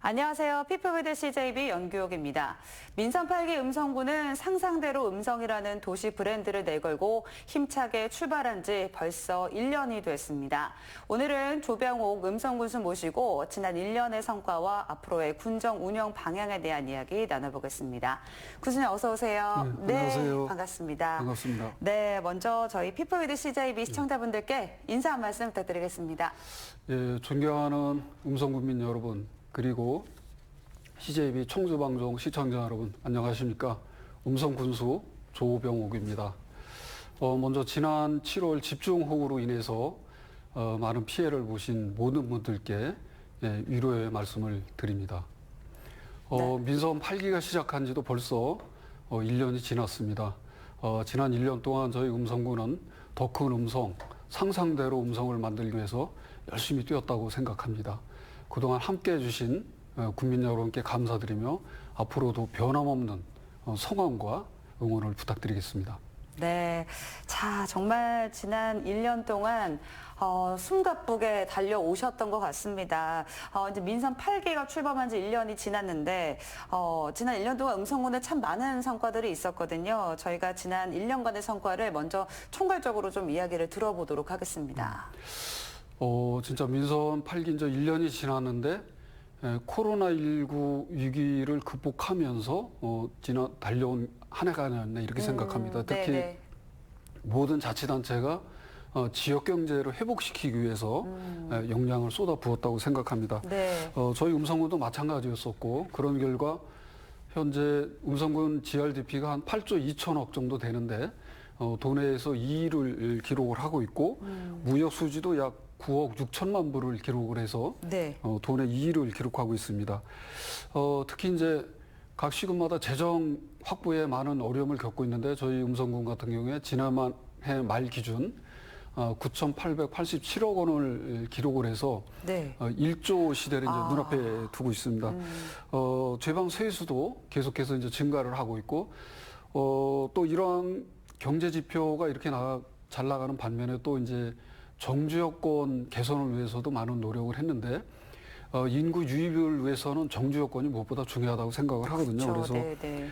안녕하세요. 피플위드 CJB 연규옥입니다. 민선 8기 음성군은 상상대로 음성이라는 도시 브랜드를 내걸고 힘차게 출발한 지 벌써 1년이 됐습니다. 오늘은 조병옥 음성군수 모시고 지난 1년의 성과와 앞으로의 군정 운영 방향에 대한 이야기 나눠보겠습니다. 군수님 어서 오세요. 네, 안녕하세요. 반갑습니다. 반갑습니다. 네, 먼저 저희 피플위드 CJB 시청자분들께 인사 한 말씀 부탁드리겠습니다. 예, 존경하는 음성군민 여러분, 그리고 CJB 청주방송 시청자 여러분, 안녕하십니까? 음성군수 조병옥입니다. 먼저 지난 7월 집중호우로 인해서 많은 피해를 보신 모든 분들께 위로의 말씀을 드립니다. 민선 8기가 시작한 지도 벌써 1년이 지났습니다. 지난 1년 동안 저희 음성군은 더 큰 음성, 상상대로 음성을 만들기 위해서 열심히 뛰었다고 생각합니다. 그동안 함께 해주신 국민 여러분께 감사드리며 앞으로도 변함없는 성원과 응원을 부탁드리겠습니다. 네. 자, 정말 지난 1년 동안 숨가쁘게 달려오셨던 것 같습니다. 이제 민선 8기가 출범한 지 1년이 지났는데, 지난 1년 동안 음성군에 참 많은 성과들이 있었거든요. 저희가 지난 1년간의 성과를 먼저 총괄적으로 좀 이야기를 들어보도록 하겠습니다. 진짜 민선 8기 이제 1년이 지났는데, 코로나19 위기를 극복하면서, 달려온 한 해가 아니었나 이렇게 생각합니다. 특히 네네. 모든 자치단체가 지역 경제를 회복시키기 위해서 역량을 쏟아부었다고 생각합니다. 네. 저희 음성군도 마찬가지였었고, 그런 결과 현재 음성군 GRDP가 한 8조 2천억 정도 되는데, 도내에서 2위를 기록을 하고 있고, 무역 수지도 약 9억 6천만 불을 기록을 해서 네. 도내 2위를 기록하고 있습니다. 특히 이제 각 시군마다 재정 확보에 많은 어려움을 겪고 있는데, 저희 음성군 같은 경우에 지난해 말 기준 9,887억 원을 기록을 해서 네. 1조 시대를 이제 눈앞에 두고 있습니다. 제방 세수도 계속해서 이제 증가를 하고 있고, 또 이러한 경제 지표가 이렇게 잘 나가는 반면에 또 이제 정주 여건 개선을 위해서도 많은 노력을 했는데, 인구 유입을 위해서는 정주 여건이 무엇보다 중요하다고 생각을 하거든요. 그렇죠. 그래서 네네.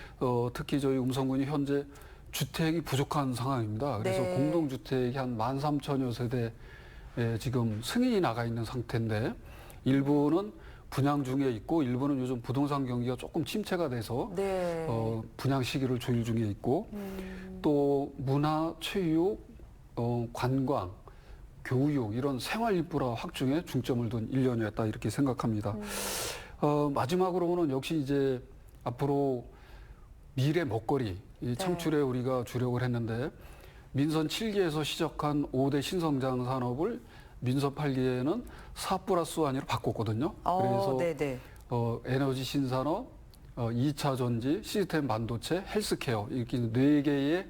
특히 저희 음성군이 현재 주택이 부족한 상황입니다. 그래서 네. 공동주택이 한 13,000여 세대에 지금 승인이 나가 있는 상태인데, 일부는 분양 중에 있고 일부는 요즘 부동산 경기가 조금 침체가 돼서 네. 분양 시기를 조율 중에 있고, 또 문화, 체육, 관광, 교육 이런 생활 인프라 확충에 중점을 둔 1년이었다 이렇게 생각합니다. 마지막으로는 역시 이제 앞으로 미래 먹거리 창출에 우리가 주력을 했는데, 민선 7기에서 시작한 5대 신성장 산업을 민선 8기에는 4+1이 바꿨거든요. 그래서 네네. 에너지 신산업, 2차 전지, 시스템 반도체, 헬스케어 이렇게 4개의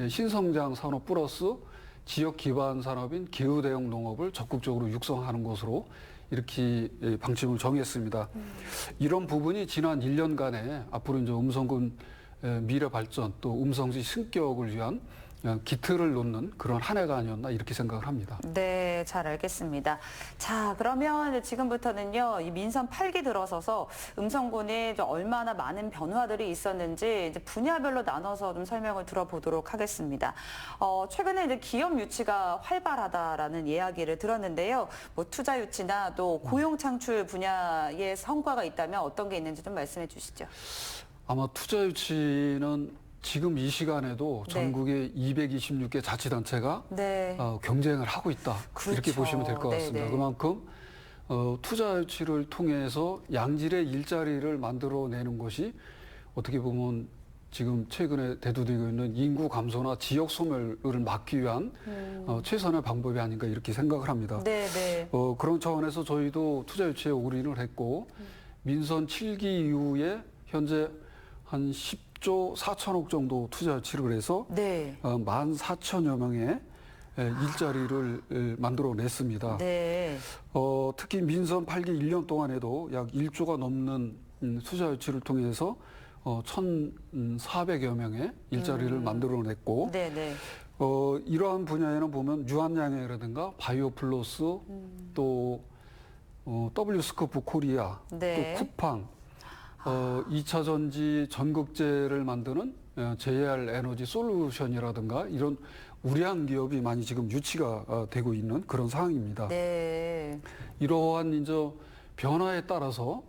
신성장 산업 플러스 지역 기반 산업인 기후 대응 농업을 적극적으로 육성하는 것으로 이렇게 방침을 정했습니다. 이런 부분이 지난 1년간에 앞으로 이제 음성군 미래 발전 또 음성시 승격을 위한 기틀을 놓는 그런 한 해가 아니었나 이렇게 생각을 합니다. 네, 잘 알겠습니다. 자, 그러면 이제 지금부터는요, 이 민선 8기 들어서서 음성군이 좀 얼마나 많은 변화들이 있었는지 이제 분야별로 나눠서 좀 설명을 들어보도록 하겠습니다. 최근에 이제 기업 유치가 활발하다라는 이야기를 들었는데요. 뭐 투자 유치나 또 고용 창출 분야의 성과가 있다면 어떤 게 있는지 좀 말씀해 주시죠. 아마 투자 유치는 지금 이 시간에도 네. 전국의 226개 자치단체가 네. 경쟁을 하고 있다. 그렇죠. 이렇게 보시면 될 것 같습니다. 네네. 그만큼 투자 유치를 통해서 양질의 일자리를 만들어내는 것이 어떻게 보면 지금 최근에 대두되고 있는 인구 감소나 지역 소멸을 막기 위한 최선의 방법이 아닌가 이렇게 생각을 합니다. 네네. 그런 차원에서 저희도 투자 유치에 올인을 했고, 민선 7기 이후에 현재 한 10조 4천억 정도 투자 유치를 해서 네. 14,000여 명의 일자리를 만들어냈습니다. 네. 특히 민선 8기 1년 동안에도 약 1조가 넘는 투자 유치를 통해서 1,400여 명의 일자리를 만들어냈고, 네네. 이러한 분야에는 보면 유한양액이라든가 바이오 플러스 또 W스코프 코리아, 네. 또 쿠팡, 2차 전지 전극제를 만드는 JR 에너지 솔루션이라든가 이런 우량 기업이 많이 지금 유치가 되고 있는 그런 상황입니다. 네. 이러한 이제 변화에 따라서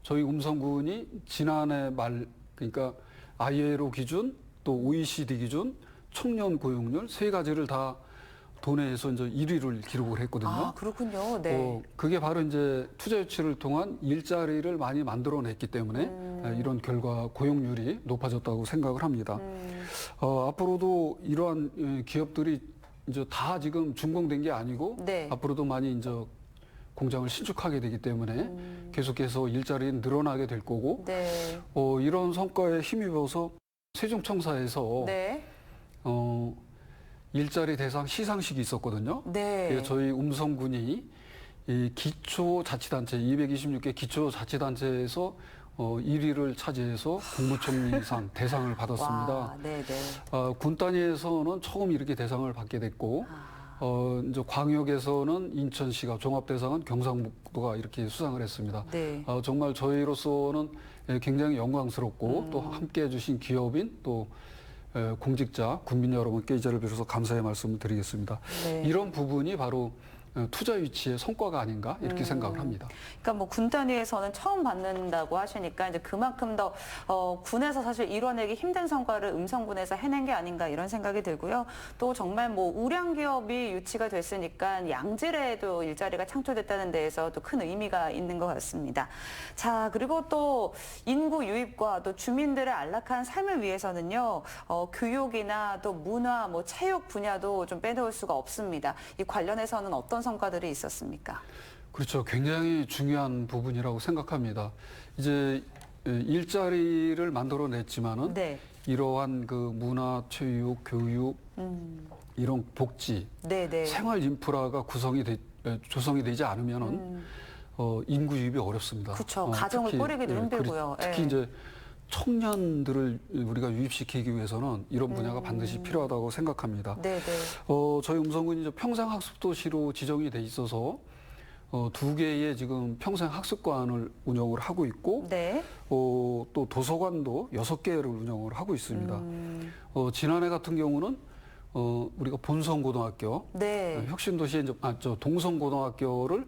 저희 음성군이 지난해 말 그러니까 ILO 기준 또 OECD 기준 청년 고용률 세 가지를 다 도내에서 이제 1위를 기록을 했거든요. 아, 그렇군요. 네. 그게 바로 이제 투자 유치를 통한 일자리를 많이 만들어냈기 때문에 이런 결과 고용률이 높아졌다고 생각을 합니다. 앞으로도 이러한 기업들이 이제 다 지금 준공된 게 아니고 네. 앞으로도 많이 이제 공장을 신축하게 되기 때문에 계속해서 일자리는 늘어나게 될 거고 네. 이런 성과에 힘입어서 세종청사에서 네. 일자리 대상 시상식이 있었거든요. 네. 그래서 저희 음성군이 이 기초자치단체 226개 기초자치단체에서 1위를 차지해서 국무총리상 대상을 받았습니다. 와, 네네. 군 단위에서는 처음 이렇게 대상을 받게 됐고 이제 광역에서는 인천시가 종합대상은 경상북도가 이렇게 수상을 했습니다. 네. 정말 저희로서는 굉장히 영광스럽고 또 함께해 주신 기업인 또 공직자, 국민 여러분께 이 자리를 빌어서 감사의 말씀을 드리겠습니다. 네. 이런 부분이 바로 투자 유치의 성과가 아닌가 이렇게 생각을 합니다. 그러니까 뭐 군 단위에서는 처음 받는다고 하시니까 이제 그만큼 더 군에서 사실 이뤄내기 힘든 성과를 음성군에서 해낸 게 아닌가 이런 생각이 들고요. 또 정말 뭐 우량 기업이 유치가 됐으니까 양질에도 일자리가 창출됐다는 데에서 또 큰 의미가 있는 것 같습니다. 자, 그리고 또 인구 유입과 또 주민들의 안락한 삶을 위해서는요. 교육이나 또 문화, 뭐 체육 분야도 좀 빼놓을 수가 없습니다. 이 관련해서는 어떤 성과들이 있었습니까? 그렇죠. 굉장히 중요한 부분이라고 생각합니다. 이제 일자리를 만들어냈지만은 네. 이러한 그 문화, 체육, 교육 이런 복지, 네네. 생활 인프라가 조성이 되지 않으면은 인구 유입이 어렵습니다. 그렇죠. 가정을 꾸리기도 힘들고요. 특히 예. 이제 청년들을 우리가 유입시키기 위해서는 이런 분야가 반드시 필요하다고 생각합니다. 네네. 저희 음성군이 이제 평생학습도시로 지정이 돼 있어서 2개의 지금 평생학습관을 운영을 하고 있고 네. 또 도서관도 6개를 운영을 하고 있습니다. 지난해 같은 경우는 우리가 본성고등학교, 네. 혁신도시의 이제 동성고등학교를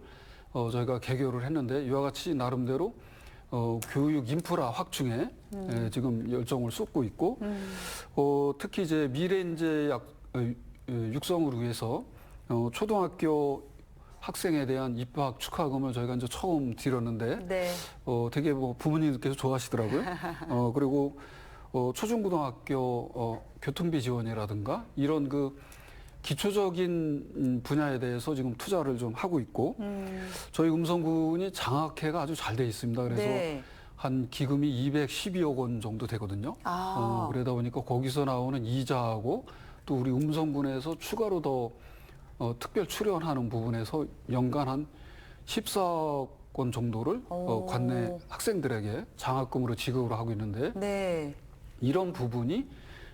저희가 개교를 했는데 이와 같이 나름대로 교육 인프라 확충에 지금 열정을 쏟고 있고 특히 이제 미래인재 육성을 위해서 초등학교 학생에 대한 입학 축하금을 저희가 이제 처음 드렸는데 네. 되게 뭐 부모님들께서 좋아하시더라고요. 그리고 초중고등학교 교통비 지원이라든가 이런 그 기초적인 분야에 대해서 지금 투자를 좀 하고 있고 저희 음성군이 장학회가 아주 잘 돼 있습니다. 그래서 네. 한 기금이 212억 원 정도 되거든요. 그러다 보니까 거기서 나오는 이자하고 또 우리 음성군에서 추가로 더 특별 출연하는 부분에서 연간 한 14억 원 정도를 관내 학생들에게 장학금으로 지급을 하고 있는데 네. 이런 부분이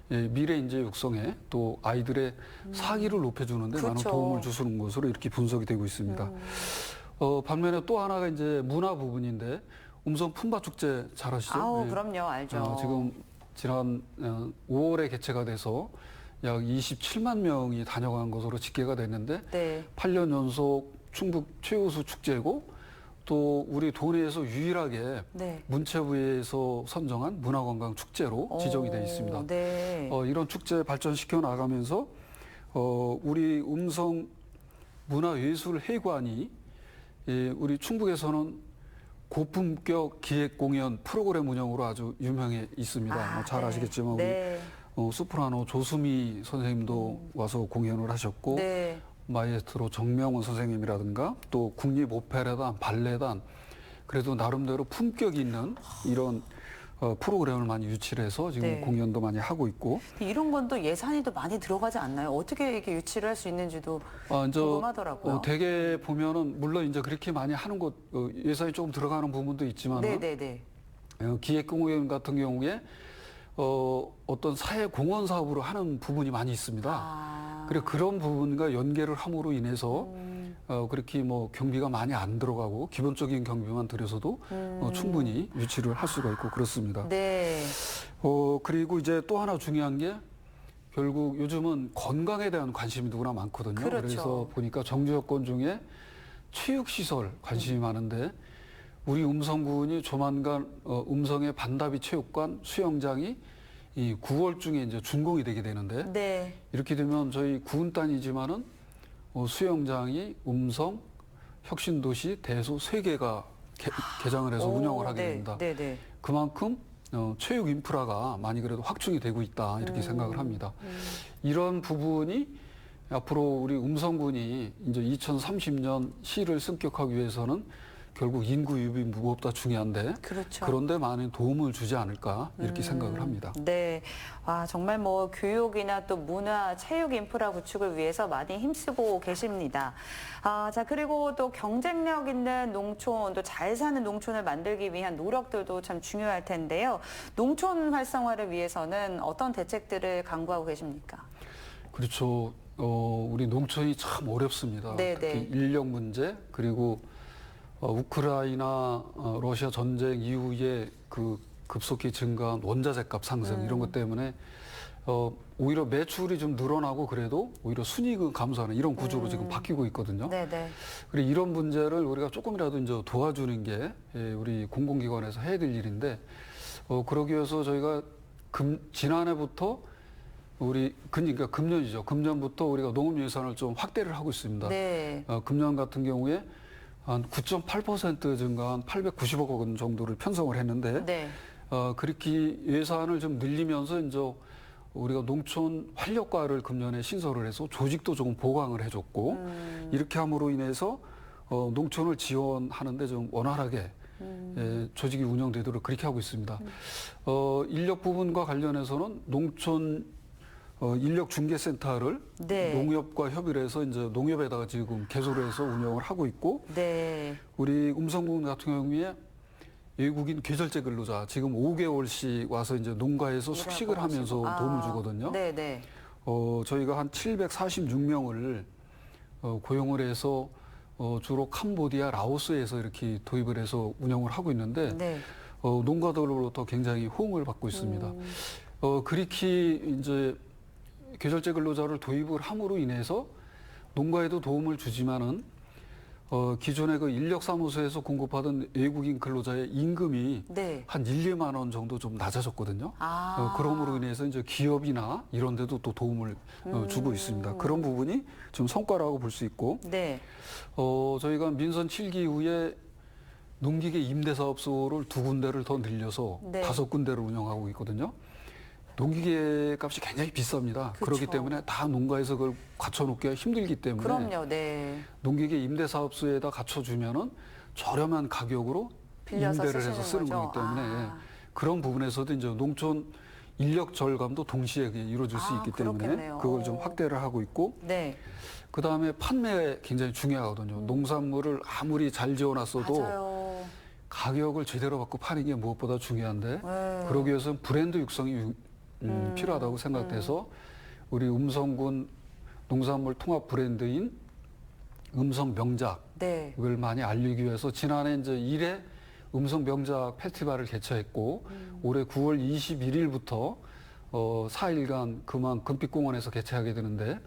미래 인재 육성에 또 아이들의 사기를 높여주는데 많은 그렇죠. 도움을 주는 것으로 이렇게 분석이 되고 있습니다. 반면에 또 하나가 이제 문화 부분인데 음성 품바 축제 잘 아시죠? 아우, 그럼요. 알죠. 지금 지난 5월에 개최가 돼서 약 27만 명이 다녀간 것으로 집계가 됐는데 네. 8년 연속 충북 최우수 축제고 또 우리 도내에서 유일하게 네. 문체부에서 선정한 문화관광 축제로 지정이 되어 있습니다. 네. 이런 축제 발전시켜 나가면서 우리 음성 문화예술회관이 우리 충북에서는 고품격 기획 공연 프로그램 운영으로 아주 유명해 있습니다. 잘 네. 아시겠지만 네. 우리 소프라노 조수미 선생님도 와서 공연을 하셨고 네. 마에스트로 정명원 선생님이라든가 또 국립오페라단, 발레단 그래도 나름대로 품격 있는 이런 프로그램을 많이 유치를 해서 지금 네. 공연도 많이 하고 있고 이런 건 또 예산이 또 많이 들어가지 않나요? 어떻게 이렇게 유치를 할 수 있는지도 궁금하더라고요. 대개 보면은 물론 이제 그렇게 많이 하는 곳 예산이 조금 들어가는 부분도 있지만 네네네. 기획공연 같은 경우에 어떤 사회 공헌 사업으로 하는 부분이 많이 있습니다. 그리고 그런 부분과 연계를 함으로 인해서 그렇게 뭐 경비가 많이 안 들어가고 기본적인 경비만 들여서도 충분히 유치를 할 수가 있고 그렇습니다. 네. 그리고 이제 또 하나 중요한 게 결국 요즘은 건강에 대한 관심이 누구나 많거든요. 그렇죠. 그래서 보니까 정주 여건 중에 체육시설 관심이 많은데 우리 음성군이 조만간 음성의 반다비 체육관 수영장이 이 9월 중에 이제 준공이 되게 되는데 네. 이렇게 되면 저희 구은단이지만은 수영장이 음성, 혁신도시, 대소 세 개가 개장을 해서 운영을 하게 네. 됩니다. 네, 네. 그만큼 체육 인프라가 많이 그래도 확충이 되고 있다 이렇게 생각을 합니다. 이런 부분이 앞으로 우리 음성군이 이제 2030년 시를 승격하기 위해서는 결국 인구 유입이 무엇보다 중요한데 그렇죠. 그런데 많은 도움을 주지 않을까 이렇게 생각을 합니다. 네. 와, 정말 뭐 교육이나 또 문화, 체육 인프라 구축을 위해서 많이 힘쓰고 계십니다. 자, 그리고 또 경쟁력 있는 농촌, 또 잘 사는 농촌을 만들기 위한 노력들도 참 중요할 텐데요. 농촌 활성화를 위해서는 어떤 대책들을 강구하고 계십니까? 그렇죠. 우리 농촌이 참 어렵습니다. 네, 특히 네. 인력 문제 그리고 우크라이나 러시아 전쟁 이후에 그 급속히 증가한 원자재 값 상승 이런 것 때문에 오히려 매출이 좀 늘어나고 그래도 오히려 순이익은 감소하는 이런 구조로 지금 바뀌고 있거든요. 네네. 그리고 이런 문제를 우리가 조금이라도 이제 도와주는 게 우리 공공기관에서 해야 될 일인데 그러기 위해서 저희가 지난해부터 그러니까 금년이죠. 금년부터 우리가 농업 예산을 좀 확대를 하고 있습니다. 네. 금년 같은 경우에 한 9.8% 증가한 890억 원 정도를 편성을 했는데 네. 그렇게 예산을 좀 늘리면서 이제 우리가 농촌 활력과를 금년에 신설을 해서 조직도 조금 보강을 해줬고 이렇게 함으로 인해서 농촌을 지원하는데 좀 원활하게 조직이 운영되도록 그렇게 하고 있습니다. 인력 부분과 관련해서는 농촌 인력 중개센터를 네. 농협과 협의를 해서 이제 농협에다가 지금 개소를 해서 운영을 하고 있고 네. 우리 음성군 같은 경우에 외국인 계절제 근로자 지금 5개월씩 와서 이제 농가에서 숙식을 하면서 도움을 주거든요. 네네. 저희가 한 746명을 고용을 해서 주로 캄보디아, 라오스에서 이렇게 도입을 해서 운영을 하고 있는데 네. 농가들로부터 굉장히 호응을 받고 있습니다. 그렇게 이제 계절제 근로자를 도입을 함으로 인해서 농가에도 도움을 주지만은 기존의 그 인력사무소에서 공급하던 외국인 근로자의 임금이 네. 한 1, 2만 원 정도 좀 낮아졌거든요. 아. 그럼으로 인해서 이제 기업이나 이런 데도 또 도움을 주고 있습니다. 그런 부분이 좀 성과라고 볼 수 있고, 네. 저희가 민선 7기 이후에 농기계 임대사업소를 2군데를 더 늘려서 네. 5군데를 운영하고 있거든요. 농기계 값이 굉장히 비쌉니다. 그쵸. 그렇기 때문에 다 농가에서 그걸 갖춰놓기가 힘들기 때문에 그럼요. 네. 농기계 임대사업소에다 갖춰주면은 저렴한 가격으로 빌려서 임대를 해서 쓰는 쓰시는 거기 때문에 거죠? 그런 부분에서도 이제 농촌 인력 절감도 동시에 이루어질 수 있기 때문에 그렇겠네요. 그걸 좀 확대를 하고 있고 네. 그 다음에 판매 굉장히 중요하거든요. 농산물을 아무리 잘 지어놨어도 맞아요. 가격을 제대로 받고 파는 게 무엇보다 중요한데 네. 그러기 위해서는 브랜드 육성이 필요하다고 생각돼서 우리 음성군 농산물 통합 브랜드인 음성 명작을 네. 많이 알리기 위해서 지난해 이제 1회 음성 명작 페스티벌을 개최했고 올해 9월 21일부터 4일간 금왕 금빛공원에서 개최하게 되는데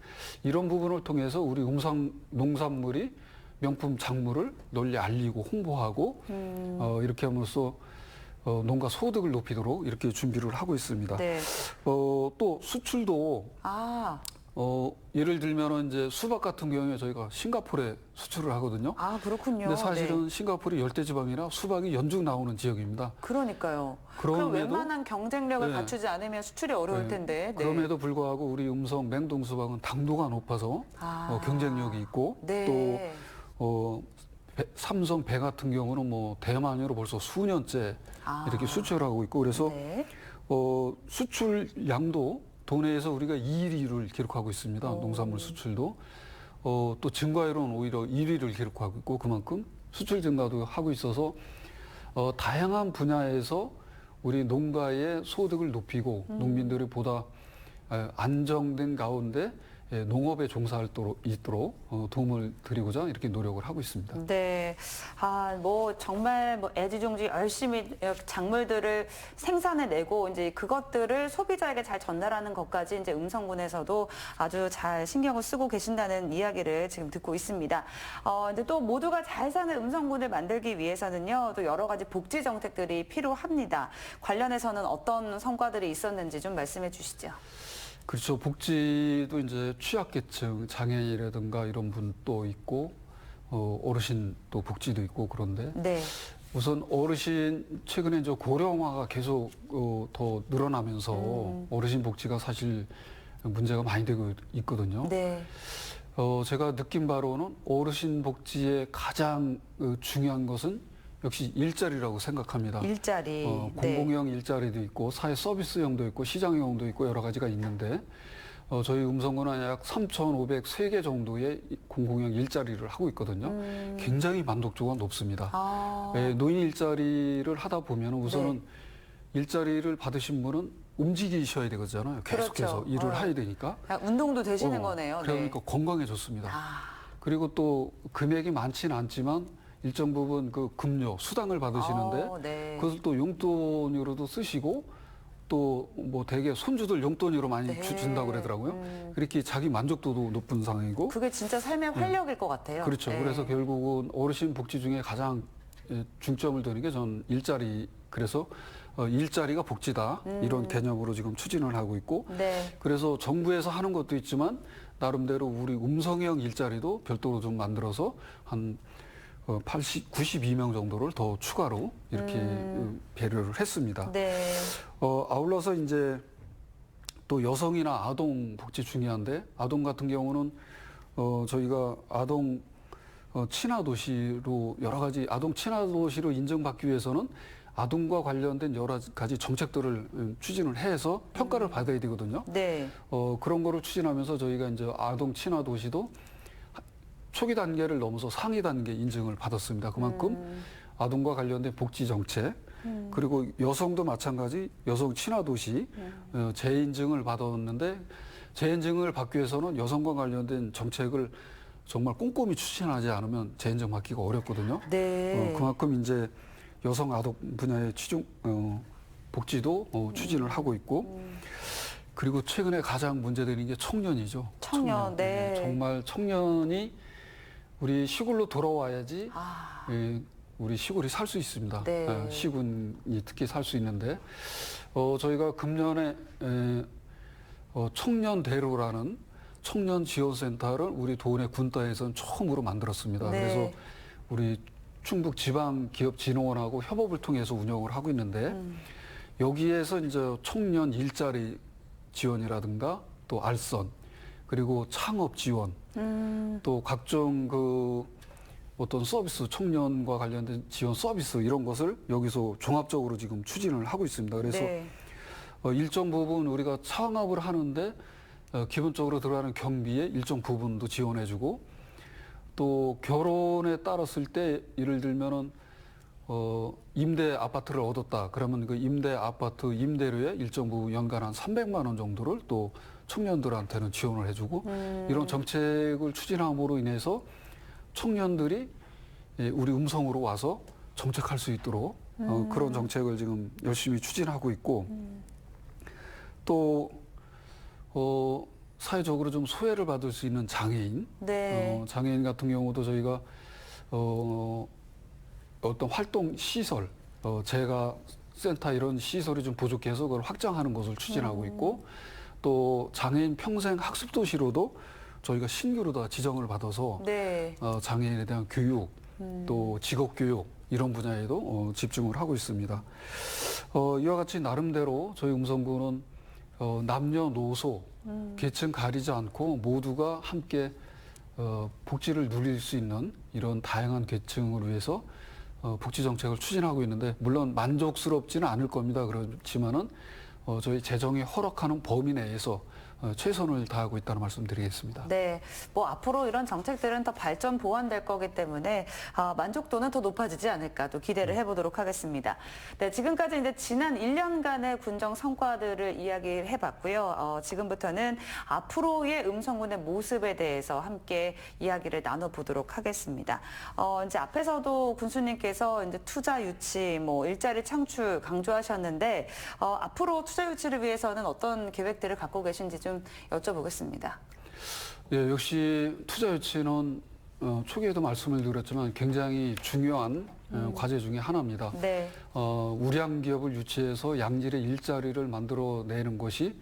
이런 부분을 통해서 우리 음성 농산물이 명품 작물을 널리 알리고 홍보하고 이렇게 함으로써 농가 소득을 높이도록 이렇게 준비를 하고 있습니다. 네. 또 수출도 예를 들면은 이제 수박 같은 경우에 저희가 싱가포르에 수출을 하거든요. 그렇군요. 근데 사실은 네. 싱가포르 열대지방이라 수박이 연중 나오는 지역입니다. 그러니까요. 그럼 그럼에도- 웬만한 경쟁력을 네. 갖추지 않으면 수출이 어려울 네. 텐데. 네. 그럼에도 불구하고 우리 음성 냉동 수박은 당도가 높아서 경쟁력이 있고 네. 또 삼성 배 같은 경우는 뭐 대만으로 벌써 수년째 이렇게 수출하고 있고 그래서 네. 수출량도 도내에서 우리가 2위를 기록하고 있습니다. 농산물 수출도. 또 증가율은 오히려 1위를 기록하고 있고 그만큼 수출 증가도 하고 있어서 다양한 분야에서 우리 농가의 소득을 높이고 농민들이 보다 안정된 가운데 농업에 종사할 수 있도록 도움을 드리고자 이렇게 노력을 하고 있습니다. 네. 뭐 정말 뭐 애지중지 열심히 작물들을 생산해내고 이제 그것들을 소비자에게 잘 전달하는 것까지 이제 음성군에서도 아주 잘 신경을 쓰고 계신다는 이야기를 지금 듣고 있습니다. 근데 또 모두가 잘 사는 음성군을 만들기 위해서는요, 또 여러 가지 복지 정책들이 필요합니다. 관련해서는 어떤 성과들이 있었는지 좀 말씀해 주시죠. 그렇죠. 복지도 이제 취약계층, 장애인이라든가 이런 분도 있고, 어르신 또 복지도 있고 그런데 네. 우선 어르신 최근에 이제 고령화가 계속 더 늘어나면서 어르신 복지가 사실 문제가 많이 되고 있거든요. 네. 제가 느낀 바로는 어르신 복지의 가장 중요한 것은 역시 일자리라고 생각합니다. 일자리. 공공형 일자리도 있고 사회 서비스형도 있고 시장형도 있고 여러 가지가 있는데 저희 음성군은 약 3,503개 정도의 공공형 일자리를 하고 있거든요. 굉장히 만족도가 높습니다. 노인 일자리를 하다 보면 우선은 일자리를 받으신 분은 움직이셔야 되잖아요. 계속해서 그렇죠. 일을 해야 되니까. 운동도 되시는 거네요. 그러니까 건강해졌습니다. 그리고 또 금액이 많지는 않지만 일정 부분 그 급료, 수당을 받으시는데 네. 그것을 또 용돈으로도 쓰시고 또 뭐 대개 손주들 용돈으로 많이 네. 준다고 그러더라고요. 그렇게 자기 만족도도 높은 상황이고. 그게 진짜 삶의 활력일 것 같아요. 그렇죠. 네. 그래서 결국은 어르신 복지 중에 가장 중점을 두는 게 전 일자리. 그래서 일자리가 복지다 이런 개념으로 지금 추진을 하고 있고. 네. 그래서 정부에서 하는 것도 있지만 나름대로 우리 음성형 일자리도 별도로 좀 만들어서 한 92명 정도를 더 추가로 이렇게 배려를 했습니다. 네. 아울러서 이제 또 여성이나 아동 복지 중요한데 아동 같은 경우는 저희가 아동 친화 도시로 여러 가지 아동 친화 도시로 인정받기 위해서는 아동과 관련된 여러 가지 정책들을 추진을 해서 평가를 받아야 되거든요. 네. 그런 거를 추진하면서 저희가 이제 아동 친화 도시도 초기 단계를 넘어서 상위 단계 인증을 받았습니다. 그만큼 아동과 관련된 복지 정책, 그리고 여성도 마찬가지 여성 친화 도시 재인증을 받았는데 재인증을 받기 위해서는 여성과 관련된 정책을 정말 꼼꼼히 추진하지 않으면 재인증 받기가 어렵거든요. 네. 그만큼 이제 여성 아동 분야의 복지도 추진을 하고 있고 그리고 최근에 가장 문제되는 게 청년이죠. 청년, 네. 정말 청년이 우리 시골로 돌아와야지 우리 시골이 살 수 있습니다. 네. 시군이 특히 살 수 있는데 저희가 금년에 청년대로라는 청년 지원센터를 우리 도내 군단에서는 처음으로 만들었습니다. 네. 그래서 우리 충북 지방기업진흥원하고 협업을 통해서 운영을 하고 있는데 여기에서 이제 청년 일자리 지원이라든가 또 알선 그리고 창업 지원 또 각종 그 어떤 서비스 청년과 관련된 지원 서비스 이런 것을 여기서 종합적으로 지금 추진을 하고 있습니다. 그래서 네. 일정 부분 우리가 창업을 하는데 기본적으로 들어가는 경비의 일정 부분도 지원해주고 또 결혼에 따랐을 때 예를 들면은 임대 아파트를 얻었다. 그러면 그 임대 아파트 임대료의 일정 부분 연간 한 300만 원 정도를 또 청년들한테는 지원을 해주고 이런 정책을 추진함으로 인해서 청년들이 우리 음성으로 와서 정책할 수 있도록 그런 정책을 지금 열심히 추진하고 있고 또 사회적으로 좀 소외를 받을 수 있는 장애인, 네. 장애인 같은 경우도 저희가 어떤 활동 시설, 재가 센터 이런 시설이 좀 부족해서 그걸 확장하는 것을 추진하고 있고 또 장애인 평생 학습 도시로도 저희가 신규로 다 지정을 받아서 네. 장애인에 대한 교육, 또 직업 교육 이런 분야에도 집중을 하고 있습니다. 이와 같이 나름대로 저희 음성군은 남녀노소, 계층 가리지 않고 모두가 함께 복지를 누릴 수 있는 이런 다양한 계층을 위해서 복지 정책을 추진하고 있는데 물론 만족스럽지는 않을 겁니다. 그렇지만은 저희 재정이 허락하는 범위 내에서 최선을 다하고 있다는 말씀드리겠습니다. 네, 뭐 앞으로 이런 정책들은 더 발전 보완될 거기 때문에 만족도는 더 높아지지 않을까 또 기대를 해보도록 하겠습니다. 네, 지금까지 이제 지난 1년간의 군정 성과들을 이야기를 해봤고요. 지금부터는 앞으로의 음성군의 모습에 대해서 함께 이야기를 나눠보도록 하겠습니다. 이제 앞에서도 군수님께서 이제 투자 유치, 뭐 일자리 창출 강조하셨는데 앞으로 투자 유치를 위해서는 어떤 계획들을 갖고 계신지 좀 여쭤보겠습니다. 예, 역시 투자 유치는 초기에도 말씀을 드렸지만 굉장히 중요한 과제 중에 하나입니다. 네. 우량 기업을 유치해서 양질의 일자리를 만들어내는 것이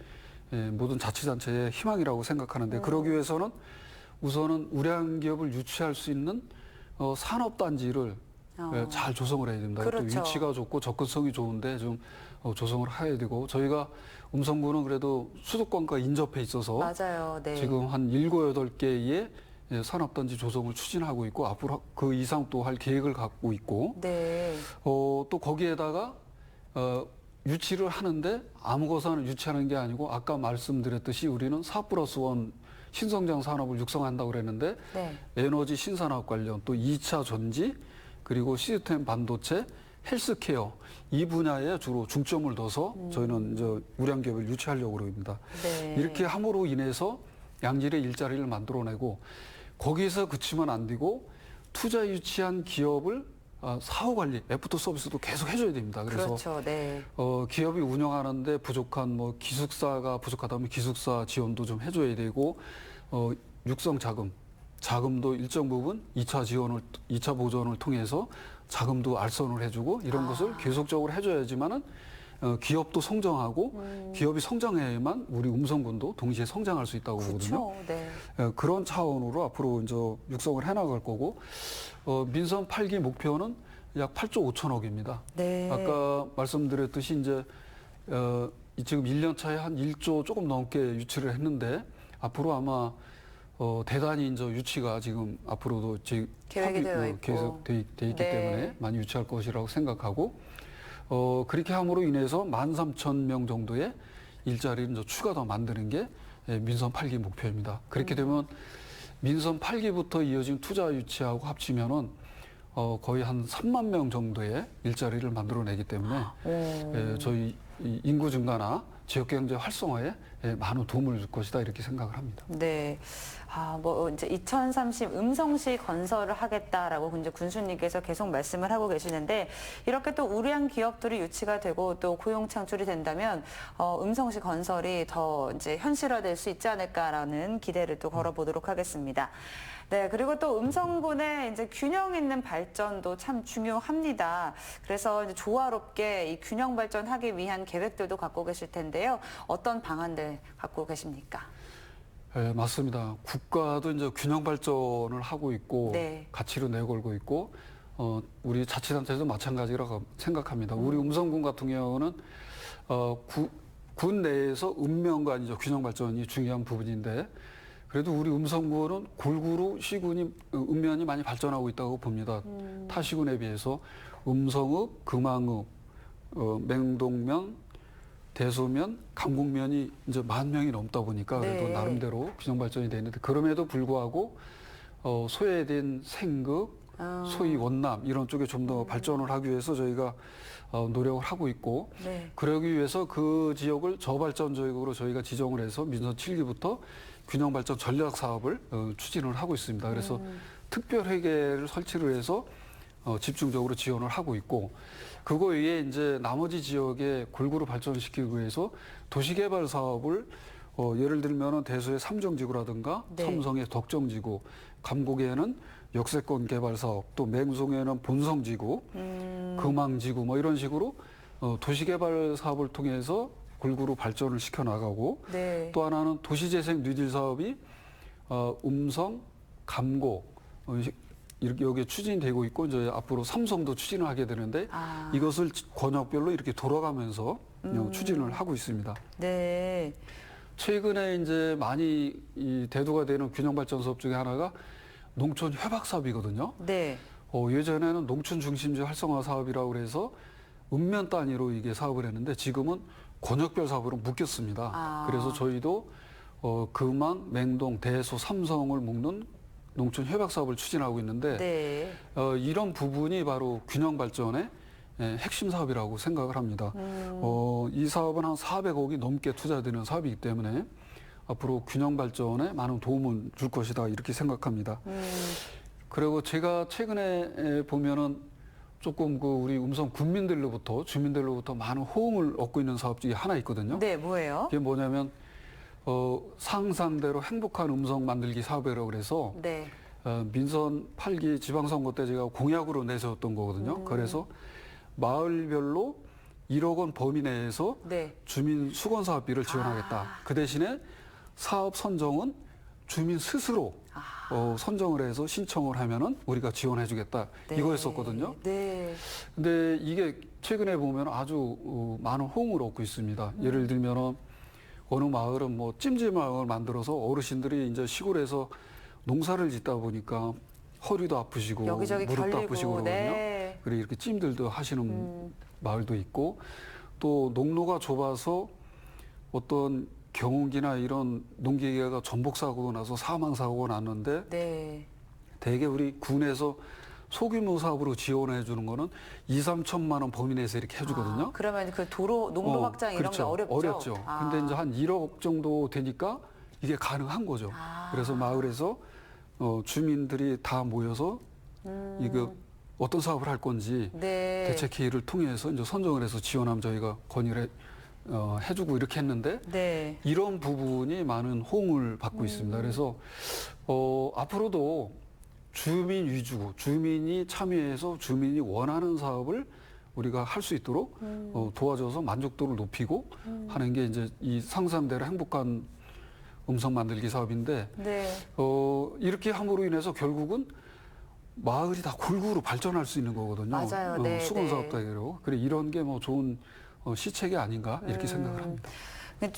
모든 자치단체의 희망이라고 생각하는데 그러기 위해서는 우선은 우량 기업을 유치할 수 있는 산업단지를 잘 조성을 해야 됩니다. 그렇죠. 또 위치가 좋고 접근성이 좋은데 좀 조성을 해야 되고 저희가 음성군은 그래도 수도권과 인접해 있어서 맞아요. 네. 지금 한 7, 8개의 산업단지 조성을 추진하고 있고 앞으로 그 이상 또 할 계획을 갖고 있고 네. 또 거기에다가 유치를 하는데 아무 것나 유치하는 게 아니고 아까 말씀드렸듯이 우리는 4+1 신성장 산업을 육성한다고 그랬는데 네. 에너지 신산업 관련 또 2차 전지 그리고 시스템 반도체 헬스케어 이 분야에 주로 중점을 둬서 저희는 이제 우량 기업을 유치하려고 합니다. 네. 이렇게 함으로 인해서 양질의 일자리를 만들어내고 거기서 그치면 안 되고 투자 유치한 기업을 사후 관리, 애프터 서비스도 계속 해줘야 됩니다. 그래서 그렇죠. 네. 기업이 운영하는데 부족한 뭐 기숙사가 부족하다면 기숙사 지원도 좀 해줘야 되고 육성 자금도 일정 부분 2차 보전을 통해서 자금도 알선을 해주고 이런 것을 계속적으로 해줘야지만은 기업도 성장하고 기업이 성장해야만 우리 음성군도 동시에 성장할 수 있다고 보거든요. 그렇죠. 네. 그런 차원으로 앞으로 이제 육성을 해나갈 거고 민선 8기 목표는 약 8조 5천억입니다. 네. 아까 말씀드렸듯이 이제 지금 1년 차에 한 1조 조금 넘게 유치를 했는데 앞으로 아마 대단히 이제 유치가 지금 앞으로도 계획이 되어 있고. 계속 돼 있기 네. 때문에 많이 유치할 것이라고 생각하고 그렇게 함으로 인해서 13,000명 정도의 일자리를 이제 추가 더 만드는 게 민선 8기 목표입니다. 그렇게 되면 민선 8기부터 이어진 투자 유치하고 합치면은 거의 한 3만 명 정도의 일자리를 만들어내기 때문에 저희 인구 증가나 지역경제 활성화에 많은 도움을 줄 것이다 이렇게 생각을 합니다. 네. 뭐 이제 2030 음성시 건설을 하겠다라고 이제 군수님께서 계속 말씀을 하고 계시는데 이렇게 또 우량 기업들이 유치가 되고 또 고용 창출이 된다면 음성시 건설이 더 이제 현실화될 수 있지 않을까라는 기대를 또 걸어보도록 하겠습니다. 네, 그리고 또 음성군의 이제 균형 있는 발전도 참 중요합니다. 그래서 이제 조화롭게 이 균형 발전하기 위한 계획들도 갖고 계실 텐데요. 어떤 방안들 갖고 계십니까? 네, 맞습니다. 국가도 이제 균형 발전을 하고 있고 네. 가치로 내걸고 있고 우리 자치단체도 마찬가지라고 생각합니다. 우리 음성군 같은 경우는 군 내에서 읍면과 이제 균형 발전이 중요한 부분인데 그래도 우리 음성군은 골고루 시군이 읍면이 많이 발전하고 있다고 봅니다. 타 시군에 비해서 음성읍, 금왕읍, 맹동면, 대소면, 강북면이 이제 10,000명이 넘다 보니까 그래도 네. 나름대로 균형 발전이 되는데 그럼에도 불구하고 소외된 생극, 소위 원남 이런 쪽에 좀 더 발전을 하기 위해서 저희가 노력을 하고 있고 네. 그러기 위해서 그 지역을 저발전 지역으로 저희가 지정을 해서 민선 7기부터 균형 발전 전략 사업을 추진을 하고 있습니다. 그래서 특별 회계를 설치를 해서 집중적으로 지원을 하고 있고 그거 외에 이제 나머지 지역에 골고루 발전시키기 위해서 도시개발 사업을 예를 들면은 대소의 삼정지구라든가 네. 삼성의 덕정지구, 감곡에는 역세권 개발 사업, 또 맹송에는 본성지구, 금왕지구 뭐 이런 식으로 도시개발 사업을 통해서 골고루 발전을 시켜 나가고 네. 또 하나는 도시재생 뉴딜 사업이 음성, 감곡 이렇게 여기에 추진되고 있고 이제 앞으로 삼성도 추진을 하게 되는데 이것을 권역별로 이렇게 돌아가면서 추진을 하고 있습니다. 네. 최근에 이제 많이 대두가 되는 균형 발전 사업 중에 하나가 농촌 협약 사업이거든요. 네. 예전에는 농촌 중심지 활성화 사업이라고 그래서 읍면 단위로 이게 사업을 했는데 지금은 권역별 사업으로 묶였습니다. 그래서 저희도 금왕, 맹동, 대소, 삼성을 묶는 농촌 협약 사업을 추진하고 있는데 네. 이런 부분이 바로 균형 발전의 핵심 사업이라고 생각을 합니다. 이 사업은 한 400억이 넘게 투자되는 사업이기 때문에 앞으로 균형 발전에 많은 도움을 줄 것이다 이렇게 생각합니다. 그리고 제가 최근에 보면은 조금 우리 음성 군민들로부터 주민들로부터 많은 호응을 얻고 있는 사업 중에 하나 있거든요. 네, 뭐예요? 이게 뭐냐면 상상대로 행복한 음성 만들기 사업이라고 그래서 네. 민선 8기 지방선거 때 제가 공약으로 내세웠던 거거든요. 그래서 마을별로 1억 원 범위 내에서 네. 주민 수건 사업비를 지원하겠다. 그 대신에 사업 선정은 주민 스스로 선정을 해서 신청을 하면은 우리가 지원해주겠다. 네. 이거였었거든요. 네. 근데 이게 최근에 보면 아주 많은 호응을 얻고 있습니다. 예를 들면은 어느 마을은 뭐 찜질방을 만들어서 어르신들이 이제 시골에서 농사를 짓다 보니까 허리도 아프시고 여기저기 무릎도 결리고, 아프시고 그러거든요. 네. 그리고 이렇게 찜들도 하시는 마을도 있고 또 농로가 좁아서 어떤 경운기나 이런 농기계가 전복 사고가 나서 사망 사고가 났는데 네. 대개 우리 군에서 소규모 사업으로 지원해 주는 거는 2, 3천만 원 범위 내에서 이렇게 해주거든요. 그러면 그 도로, 농로 확장 이런 그렇죠. 게 어렵죠? 어렵죠. 근데 이제 한 1억 정도 되니까 이게 가능한 거죠. 그래서 마을에서 주민들이 다 모여서 이거 어떤 사업을 할 건지 네. 대책회의를 통해서 이제 선정을 해서 지원하면 저희가 건의를 해주고 이렇게 했는데 네. 이런 부분이 많은 호응을 받고 있습니다. 그래서 앞으로도 주민 위주, 주민이 참여해서 주민이 원하는 사업을 우리가 할 수 있도록 도와줘서 만족도를 높이고 하는 게 이제 이 상상대로 행복한 음성 만들기 사업인데 네. 이렇게 함으로 인해서 결국은 마을이 다 골고루 발전할 수 있는 거거든요. 맞아요. 네, 수건 사업도 해로. 그래 이런 게 뭐 좋은 시책이 아닌가 이렇게 생각을 합니다.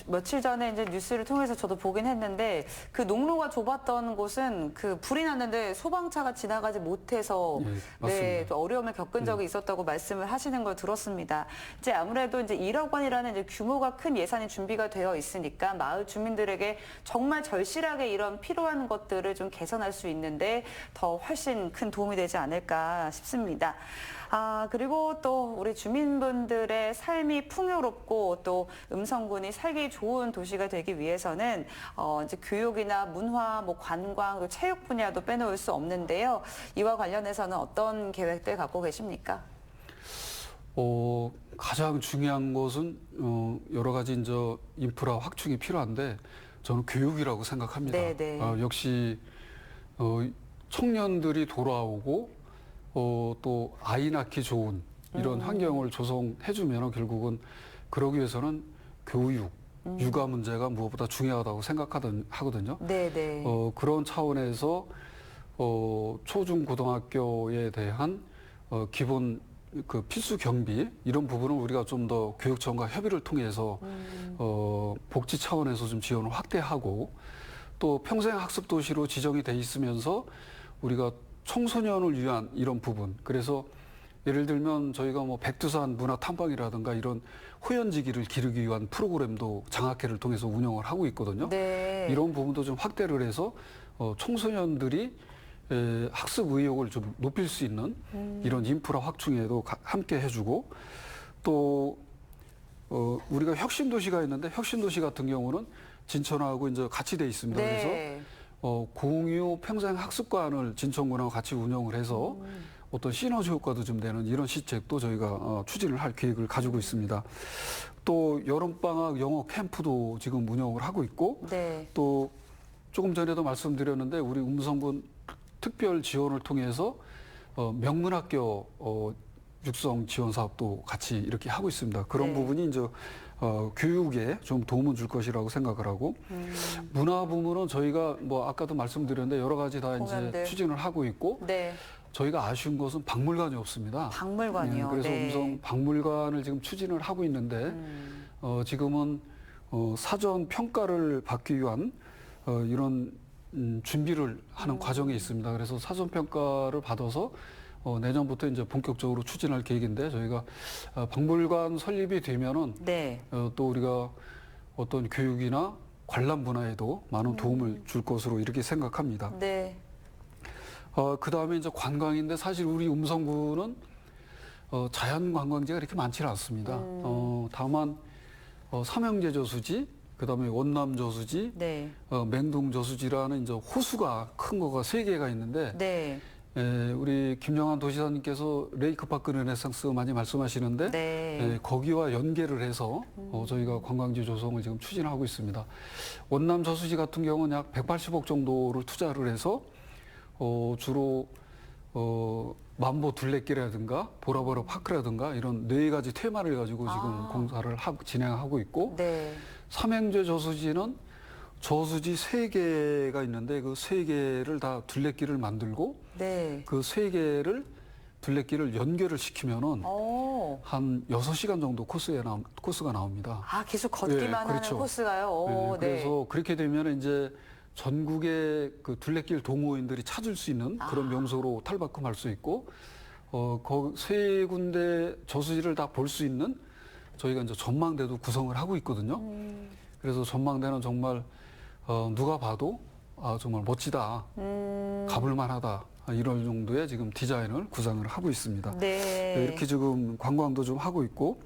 며칠 전에 이제 뉴스를 통해서 저도 보긴 했는데 그 농로가 좁았던 곳은 그 불이 났는데 소방차가 지나가지 못해서 예, 네, 맞습니다. 또 어려움을 겪은 적이 있었다고 말씀을 하시는 걸 들었습니다. 이제 아무래도 이제 1억 원이라는 이제 규모가 큰 예산이 준비가 되어 있으니까 마을 주민들에게 정말 절실하게 이런 필요한 것들을 좀 개선할 수 있는데 더 훨씬 큰 도움이 되지 않을까 싶습니다. 그리고 또 우리 주민분들의 삶이 풍요롭고 또 음성군이 살기 좋은 도시가 되기 위해서는 이제 교육이나 문화, 뭐 관광, 그리고 체육 분야도 빼놓을 수 없는데요. 이와 관련해서는 어떤 계획들 갖고 계십니까? 가장 중요한 것은 여러 가지 이제 인프라 확충이 필요한데 저는 교육이라고 생각합니다. 네, 네. 역시 청년들이 돌아오고 또 아이 낳기 좋은 이런 환경을 조성해주면 결국은 그러기 위해서는 교육, 육아 문제가 무엇보다 중요하다고 하거든요. 네, 네. 그런 차원에서 초중 고등학교에 대한 기본 그 필수 경비 이런 부분을 우리가 좀 더 교육청과 협의를 통해서 복지 차원에서 좀 지원을 확대하고 또 평생 학습 도시로 지정이 돼 있으면서 우리가 청소년을 위한 이런 부분. 그래서 예를 들면 저희가 뭐 백두산 문화 탐방이라든가 이런 호연지기를 기르기 위한 프로그램도 장학회를 통해서 운영을 하고 있거든요. 네. 이런 부분도 좀 확대를 해서 청소년들이 학습 의욕을 좀 높일 수 있는 이런 인프라 확충에도 함께 해주고 또 우리가 혁신도시가 있는데 혁신도시 같은 경우는 진천하고 이제 같이 돼 있습니다. 네. 그래서 공유 평생 학습관을 진천군하고 같이 운영을 해서 어떤 시너지 효과도 좀 되는 이런 시책도 저희가 추진을 할 계획을 가지고 있습니다. 또 여름방학 영어 캠프도 지금 운영을 하고 있고 네. 또 조금 전에도 말씀드렸는데 우리 음성군 특별 지원을 통해서 명문학교 육성 지원 사업도 같이 이렇게 하고 있습니다. 그런 네. 부분이 이제 교육에 좀 도움을 줄 것이라고 생각을 하고 문화 부문은 저희가 뭐 아까도 말씀드렸는데 여러 가지 다 공연들. 이제 추진을 하고 있고 네. 저희가 아쉬운 것은 박물관이 없습니다. 박물관이요. 그래서 네. 음성 박물관을 지금 추진을 하고 있는데 지금은 사전 평가를 받기 위한 이런 준비를 하는 과정에 있습니다. 그래서 사전 평가를 받아서 내년부터 이제 본격적으로 추진할 계획인데 저희가 박물관 설립이 되면은 네. 또 우리가 어떤 교육이나 관람 분야에도 많은 도움을 줄 것으로 이렇게 생각합니다. 네. 그 다음에 이제 관광인데 사실 우리 음성군은 자연 관광지가 그렇게 많지는 않습니다. 다만 삼형제 저수지, 그 다음에 원남 저수지, 네. 맹동 저수지라는 이제 호수가 큰 거가 3개가 있는데 네. 우리 김영환 도시사님께서 레이크파크 르네상스 많이 말씀하시는데 네. 거기와 연계를 해서 저희가 관광지 조성을 지금 추진하고 있습니다. 원남 저수지 같은 경우는 약 180억 정도를 투자를 해서 주로 만보 둘레길이라든가 보라보라 파크라든가 이런 4가지 테마를 가지고 지금 공사를 진행하고 있고 네. 삼형제 저수지는 저수지 3개가 있는데 그 3개를 다 둘레길을 만들고 네. 그 3개를 둘레길을 연결을 시키면은 한 6시간 정도 코스가 나옵니다. 계속 걷기만 그렇죠. 하는 코스가요? 네. 그래서 그렇게 되면 이제 전국의 그 둘레길 동호인들이 찾을 수 있는 그런 명소로 탈바꿈할 수 있고, 그 3군데 저수지를 다 볼 수 있는 저희가 이제 전망대도 구성을 하고 있거든요. 그래서 전망대는 정말 누가 봐도 정말 멋지다, 가볼 만하다 이런 정도의 지금 디자인을 구상을 하고 있습니다. 네. 이렇게 지금 관광도 좀 하고 있고,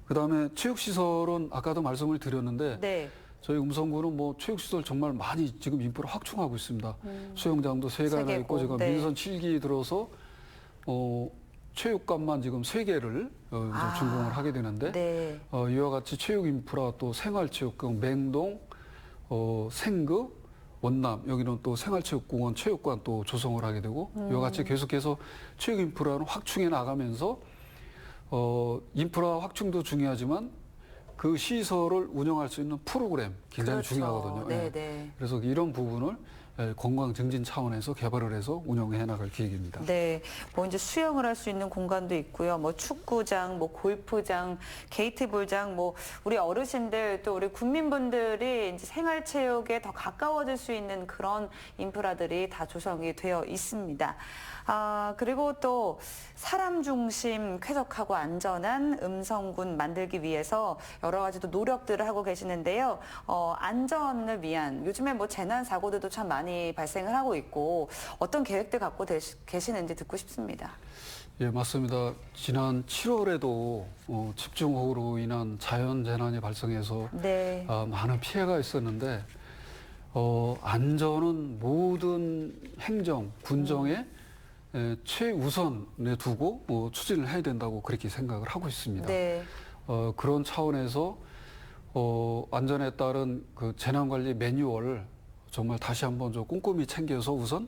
그 다음에 체육시설은 아까도 말씀을 드렸는데 네. 저희 음성군은 뭐 체육시설 정말 많이 지금 인프라 확충하고 있습니다. 수영장도 3개나 있고 지금 네. 민선 7기 들어서 체육관만 지금 3개를 이제 준공을 하게 되는데 네. 이와 같이 체육 인프라 또 생활체육관 맹동, 생급, 원남 여기는 또 생활체육공원 체육관 또 조성을 하게 되고 이와 같이 계속해서 체육 인프라는 확충해 나가면서 인프라 확충도 중요하지만 그 시설을 운영할 수 있는 프로그램 굉장히 그렇죠. 중요하거든요. 네, 예. 네. 그래서 이런 부분을 건강 증진 차원에서 개발을 해서 운영해 나갈 계획입니다. 네, 뭐 이제 수영을 할 수 있는 공간도 있고요. 뭐 축구장, 뭐 골프장, 게이트볼장, 뭐 우리 어르신들 또 우리 국민분들이 이제 생활체육에 더 가까워질 수 있는 그런 인프라들이 다 조성이 되어 있습니다. 그리고 또 사람 중심 쾌적하고 안전한 음성군 만들기 위해서 여러 가지 또 노력들을 하고 계시는데요. 안전을 위한 요즘에 뭐 재난 사고들도 참 많이 발생을 하고 있고 어떤 계획들 갖고 계시는지 듣고 싶습니다. 예, 맞습니다. 지난 7월에도 집중호우로 인한 자연 재난이 발생해서 네. 많은 피해가 있었는데 안전은 모든 행정, 군정의 최우선에 두고 추진을 해야 된다고 그렇게 생각을 하고 있습니다. 네. 그런 차원에서 안전에 따른 그 재난관리 매뉴얼을 정말 다시 한번 좀 꼼꼼히 챙겨서 우선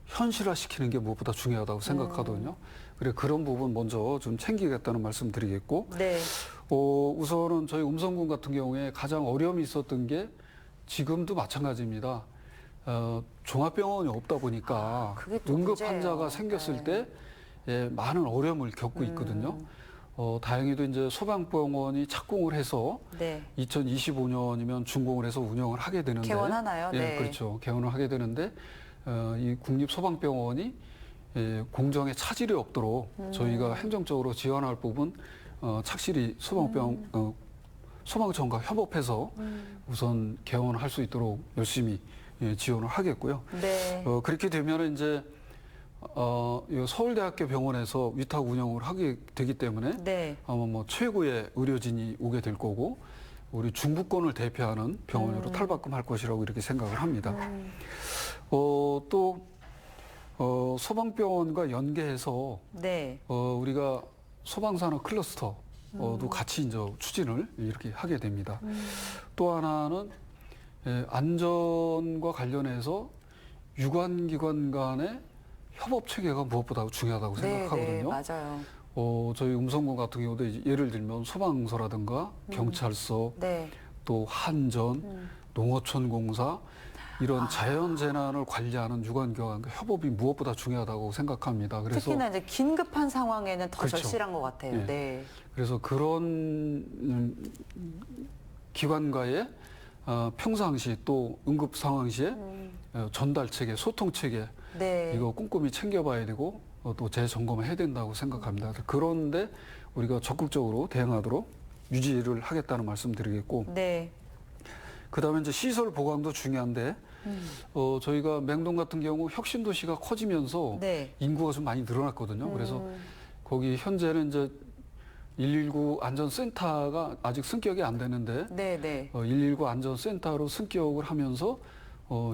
현실화시키는 게 무엇보다 중요하다고 생각하거든요. 그래 그런 부분 먼저 좀 챙기겠다는 말씀 드리겠고, 네. 우선은 저희 음성군 같은 경우에 가장 어려움이 있었던 게 지금도 마찬가지입니다. 종합병원이 없다 보니까 그게 또 응급 문제예요. 환자가 생겼을 때 많은 어려움을 겪고 있거든요. 다행히도 이제 소방병원이 착공을 해서 네. 2025년이면 준공을 해서 운영을 하게 되는데 개원하나요? 예, 네. 그렇죠. 개원을 하게 되는데 이 국립소방병원이 공정에 차질이 없도록 저희가 행정적으로 지원할 부분 착실히 소방청과 협업해서 우선 개원할 수 있도록 열심히 지원을 하겠고요. 네. 그렇게 되면 이제 이 서울대학교 병원에서 위탁 운영을 하게 되기 때문에 네. 아마 뭐 최고의 의료진이 오게 될 거고 우리 중부권을 대표하는 병원으로 탈바꿈할 것이라고 이렇게 생각을 합니다. 또 소방병원과 연계해서 네. 우리가 소방산업 클러스터도 같이 이제 추진을 이렇게 하게 됩니다. 또 하나는 안전과 관련해서 유관기관 간의 협업 체계가 무엇보다 중요하다고 생각하거든요. 네, 맞아요. 저희 음성군 같은 경우도 이제 예를 들면 소방서라든가 경찰서, 네. 또 한전, 농어촌공사 이런 자연재난을 관리하는 유관기관과 협업이 무엇보다 중요하다고 생각합니다. 그래서 특히나 이제 긴급한 상황에는 더 그렇죠. 절실한 것 같아요. 예. 네. 그래서 그런 기관과의 평상시 또 응급 상황 시에 전달 체계, 소통 체계 네. 이거 꼼꼼히 챙겨봐야 되고 또 재점검을 해야 된다고 생각합니다. 그런데 우리가 적극적으로 대응하도록 유지를 하겠다는 말씀 드리겠고 네. 그다음에 이제 시설 보강도 중요한데 저희가 맹동 같은 경우 혁신도시가 커지면서 네. 인구가 좀 많이 늘어났거든요. 그래서 거기 현재는 이제 119 안전센터가 아직 승격이 안 되는데 네, 네. 119 안전센터로 승격을 하면서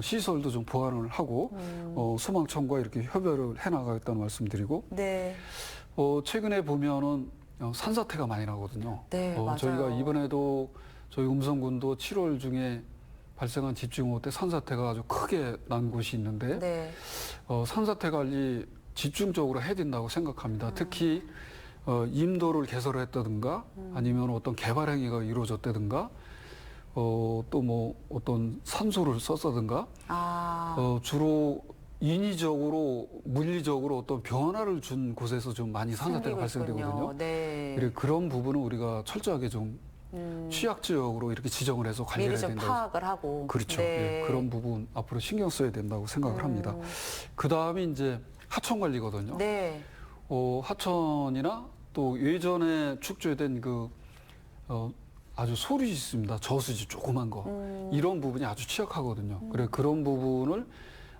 시설도 좀 보완을 하고 소방청과 이렇게 협의를 해나가겠다는 말씀드리고 네. 최근에 보면은 산사태가 많이 나거든요. 네, 맞아요. 저희가 이번에도 저희 음성군도 7월 중에 발생한 집중호우 때 산사태가 아주 크게 난 곳이 있는데 네. 산사태 관리 집중적으로 해야 된다고 생각합니다. 특히 임도를 개설했다든가 아니면 어떤 개발 행위가 이루어졌다든가 또 뭐 어떤 산소를 썼다든가 주로 인위적으로 물리적으로 어떤 변화를 준 곳에서 좀 많이 산사태가 발생되거든요. 네. 그래 그런 부분은 우리가 철저하게 좀 취약 지역으로 이렇게 지정을 해서 관리해야 미리 좀 된다고. 파악을 하고. 그렇죠. 네. 예, 그런 부분 앞으로 신경 써야 된다고 생각을 합니다. 그 다음에 이제 하천 관리거든요. 네. 하천이나 또 예전에 축조된 아주 소리 있습니다. 저수지 조그만 거. 이런 부분이 아주 취약하거든요. 그래 그런 부분을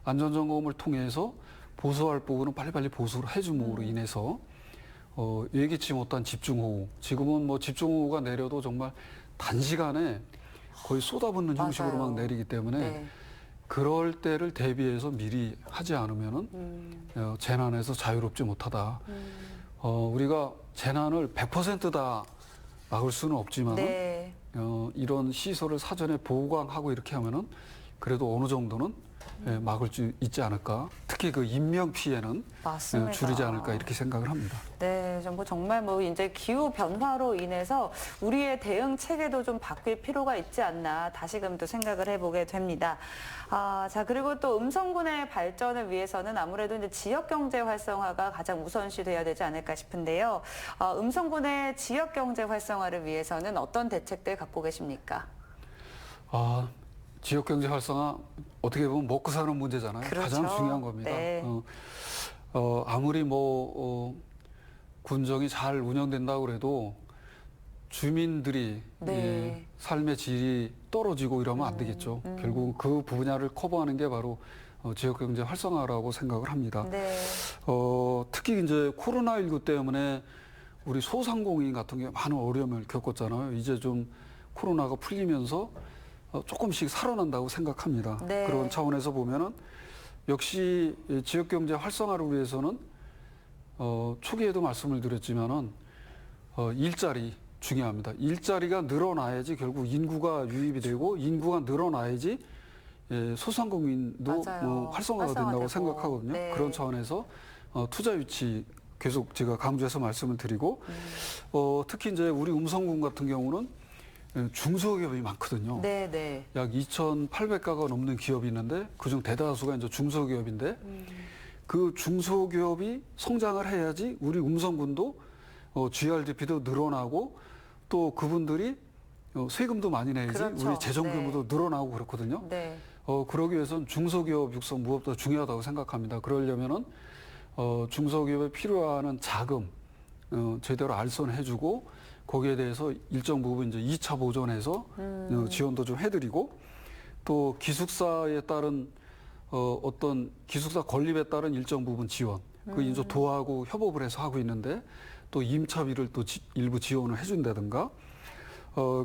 안전점검을 통해서 보수할 부분은 빨리빨리 보수를 해줌으로 인해서 예기치 못한 집중호우. 지금은 뭐 집중호우가 내려도 정말 단시간에 거의 쏟아붓는 형식으로 막 내리기 때문에 네. 그럴 때를 대비해서 미리 하지 않으면은 재난에서 자유롭지 못하다. 우리가 재난을 100%다 막을 수는 없지만 네. 이런 시설을 사전에 보강하고 이렇게 하면은 그래도 어느 정도는 막을 수 있지 않을까. 특히 그 인명 피해는 맞습니다. 줄이지 않을까 이렇게 생각을 합니다. 네, 정말 뭐 이제 기후 변화로 인해서 우리의 대응 체계도 좀 바뀔 필요가 있지 않나 다시금 또 생각을 해보게 됩니다. 자 그리고 또 음성군의 발전을 위해서는 아무래도 이제 지역 경제 활성화가 가장 우선시 돼야 되지 않을까 싶은데요. 음성군의 지역 경제 활성화를 위해서는 어떤 대책들 갖고 계십니까? 지역 경제 활성화 어떻게 보면 먹고 사는 문제잖아요. 그렇죠. 가장 중요한 겁니다. 네. 아무리 군정이 잘 운영된다고 그래도 주민들이 네. 삶의 질이 떨어지고 이러면 안 되겠죠. 결국 그 분야를 커버하는 게 바로 지역 경제 활성화라고 생각을 합니다. 네. 특히 이제 코로나19 때문에 우리 소상공인 같은 경우에 많은 어려움을 겪었잖아요. 이제 좀 코로나가 풀리면서 조금씩 살아난다고 생각합니다. 네. 그런 차원에서 보면은 역시 지역 경제 활성화를 위해서는 초기에도 말씀을 드렸지만은 일자리 중요합니다. 일자리가 늘어나야지 결국 인구가 유입이 되고 인구가 늘어나야지 소상공인도 활성화가 된다고 생각하거든요. 네. 그런 차원에서 투자 유치 계속 제가 강조해서 말씀을 드리고 특히 이제 우리 음성군 같은 경우는 중소기업이 많거든요. 네, 네. 약 2,800가가 넘는 기업이 있는데 그중 대다수가 이제 중소기업인데 그 중소기업이 성장을 해야지 우리 음성군도 GRDP도 늘어나고 또 그분들이 세금도 많이 내야지 그렇죠. 우리 재정 규모도 늘어나고 그렇거든요. 네. 그러기 위해서는 중소기업 육성 무엇보다 중요하다고 생각합니다. 그러려면은 중소기업에 필요한 자금 제대로 알선해주고 거기에 대해서 일정 부분 이제 2차 보전해서 지원도 좀 해드리고 또 기숙사에 따른 어떤 기숙사 건립에 따른 일정 부분 지원 그 이제 도하고 협업을 해서 하고 있는데 또 임차비를 또 일부 지원을 해준다든가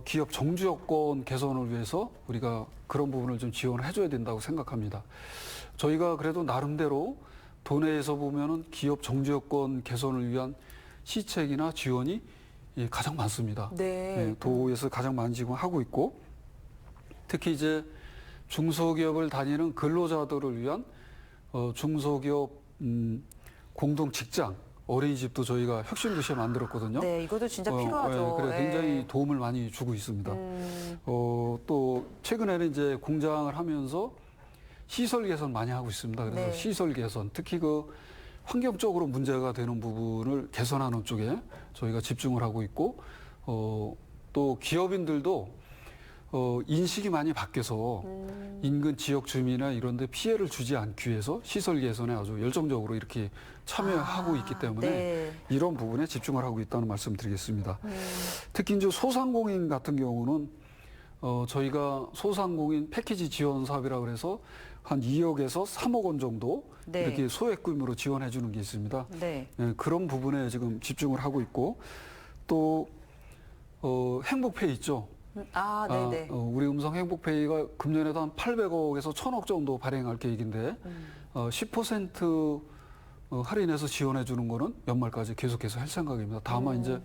기업 정주 여건 개선을 위해서 우리가 그런 부분을 좀 지원을 해줘야 된다고 생각합니다. 저희가 그래도 나름대로 도내에서 보면은 기업 정주 여건 개선을 위한 시책이나 지원이 가장 많습니다. 네. 도에서 가장 많이 지금 하고 있고 특히 이제 중소기업을 다니는 근로자들을 위한 중소기업 공동 직장 어린이집도 저희가 혁신도시에 만들었거든요. 네, 이것도 진짜 필요하죠. 그래 네. 굉장히 도움을 많이 주고 있습니다. 또 최근에는 이제 공장을 하면서 시설 개선 많이 하고 있습니다. 그래서 네. 시설 개선 특히 그 환경적으로 문제가 되는 부분을 개선하는 쪽에 저희가 집중을 하고 있고 또 기업인들도 인식이 많이 바뀌어서 인근 지역 주민이나 이런 데 피해를 주지 않기 위해서 시설 개선에 아주 열정적으로 이렇게 참여하고 있기 때문에 네. 이런 부분에 집중을 하고 있다는 말씀 드리겠습니다. 특히 이제 소상공인 같은 경우는 저희가 소상공인 패키지 지원 사업이라고 그래서 한 2억에서 3억 원 정도 네. 이렇게 소액 규모로 지원해 주는 게 있습니다. 네. 예, 그런 부분에 지금 집중을 하고 있고 또 행복페이 있죠. 네네. 우리 음성 행복페이가 금년에도 한 800억에서 1000억 정도 발행할 계획인데 10% 할인해서 지원해 주는 거는 연말까지 계속해서 할 생각입니다. 다만 이제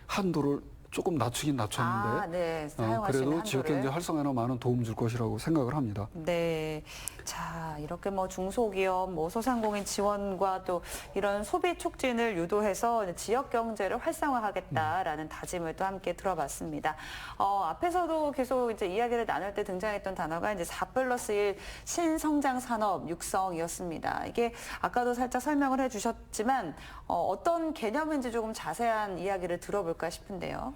한도를 조금 낮추긴 낮췄는데 네. 사용하시는 그래도 한도를. 지역경제 활성화에 많은 도움 줄 것이라고 생각을 합니다. 네. 자, 이렇게 뭐 중소기업, 뭐 소상공인 지원과 또 이런 소비 촉진을 유도해서 지역 경제를 활성화하겠다라는 다짐을 또 함께 들어봤습니다. 앞에서도 계속 이제 이야기를 나눌 때 등장했던 단어가 이제 4+1 신성장 산업 육성이었습니다. 이게 아까도 살짝 설명을 해주셨지만 어떤 개념인지 조금 자세한 이야기를 들어볼까 싶은데요.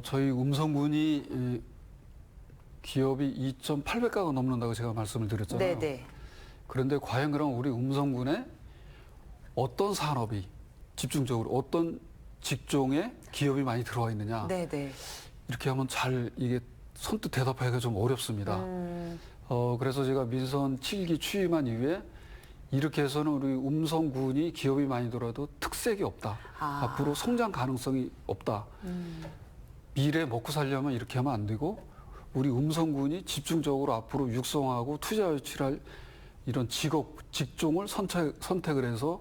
저희 음성군이 기업이 2,800가가 넘는다고 제가 말씀을 드렸잖아요. 네네. 그런데 과연 그럼 우리 음성군에 어떤 산업이 집중적으로 어떤 직종에 기업이 많이 들어와 있느냐. 네네. 이렇게 하면 잘 이게 선뜻 대답하기가 좀 어렵습니다. 그래서 제가 민선 7기 취임한 이후에 이렇게 해서는 우리 음성군이 기업이 많이 들어와도 특색이 없다. 앞으로 성장 가능성이 없다. 미래 먹고 살려면 이렇게 하면 안 되고 우리 음성군이 집중적으로 앞으로 육성하고 투자 유치할 이런 직종을 선택을 해서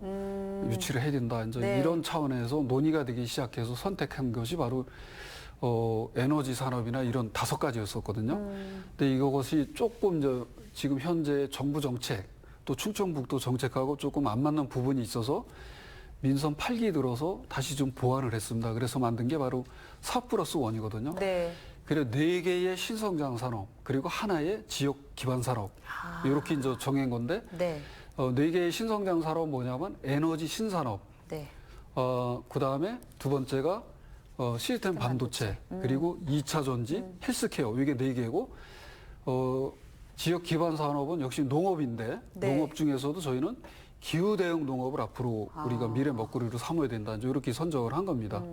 유치를 해야 된다. 이제 네. 이런 차원에서 논의가 되기 시작해서 선택한 것이 바로 에너지 산업이나 이런 5가지였었거든요. 근데 이것이 조금 지금 현재 정부 정책 또 충청북도 정책하고 조금 안 맞는 부분이 있어서 민선 8기 들어서 다시 좀 보완을 했습니다. 그래서 만든 게 바로 4+1이거든요. 네. 그래 4개의 신성장 산업 그리고 하나의 지역 기반 산업 이렇게 이제 정한 건데 네. 4개의 신성장 산업은 뭐냐면 에너지 신산업 네. 그다음에 두 번째가 시스템 반도체 그리고 2차 전지 헬스케어 이게 4개고 지역 기반 산업은 역시 농업인데 네. 농업 중에서도 저희는 기후 대응 농업을 앞으로 우리가 미래 먹거리로 삼아야 된다 이제 이렇게 선정을 한 겁니다.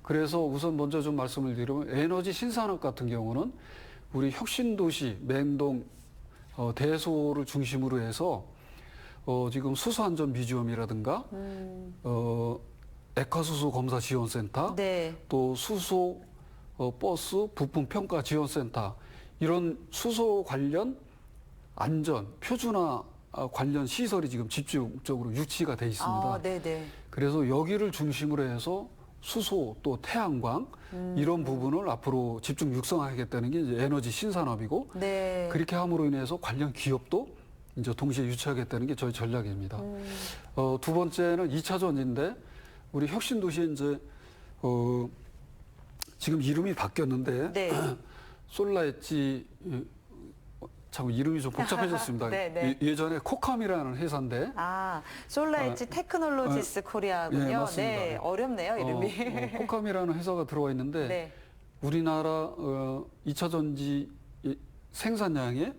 그래서 우선 먼저 좀 말씀을 드리면 에너지 신산업 같은 경우는 우리 혁신도시, 맹동, 대소를 중심으로 해서 지금 수소안전 미주엄이라든가 액화수소 검사 지원센터, 네. 또 수소 버스 부품 평가 지원센터 이런 수소 관련 안전 표준화 관련 시설이 지금 집중적으로 유치가 돼 있습니다. 네네. 그래서 여기를 중심으로 해서 수소 또 태양광 이런 부분을 앞으로 집중 육성하겠다는 게 이제 에너지 신산업이고 네. 그렇게 함으로 인해서 관련 기업도 이제 동시에 유치하겠다는 게 저희 전략입니다. 두 번째는 2차 전지인데 우리 혁신도시에 이제 지금 이름이 바뀌었는데 네. 솔라엣지 참 이름이 좀 복잡해졌습니다. 네, 네. 예전에 코캄이라는 회사인데 솔라엣지 테크놀로지스 코리아군요. 예, 맞습니다. 네, 어렵네요, 이름이. 코캄이라는 회사가 들어와 있는데 네. 우리나라 2차 전지 생산량의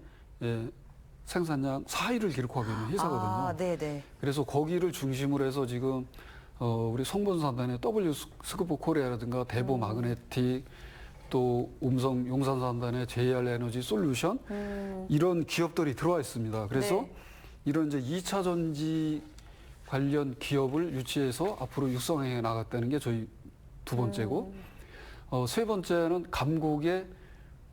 생산량 4위를 기록하고 있는 회사거든요. 네네. 그래서 거기를 중심으로 해서 지금 우리 성분산단의 W 스쿠프 코리아라든가 대보 마그네틱 또 음성 용산산단의 JR 에너지 솔루션 이런 기업들이 들어와 있습니다. 그래서 네. 이런 이제 2차 전지 관련 기업을 유치해서 앞으로 육성해 나갔다는 게 저희 두 번째고 세 번째는 감곡에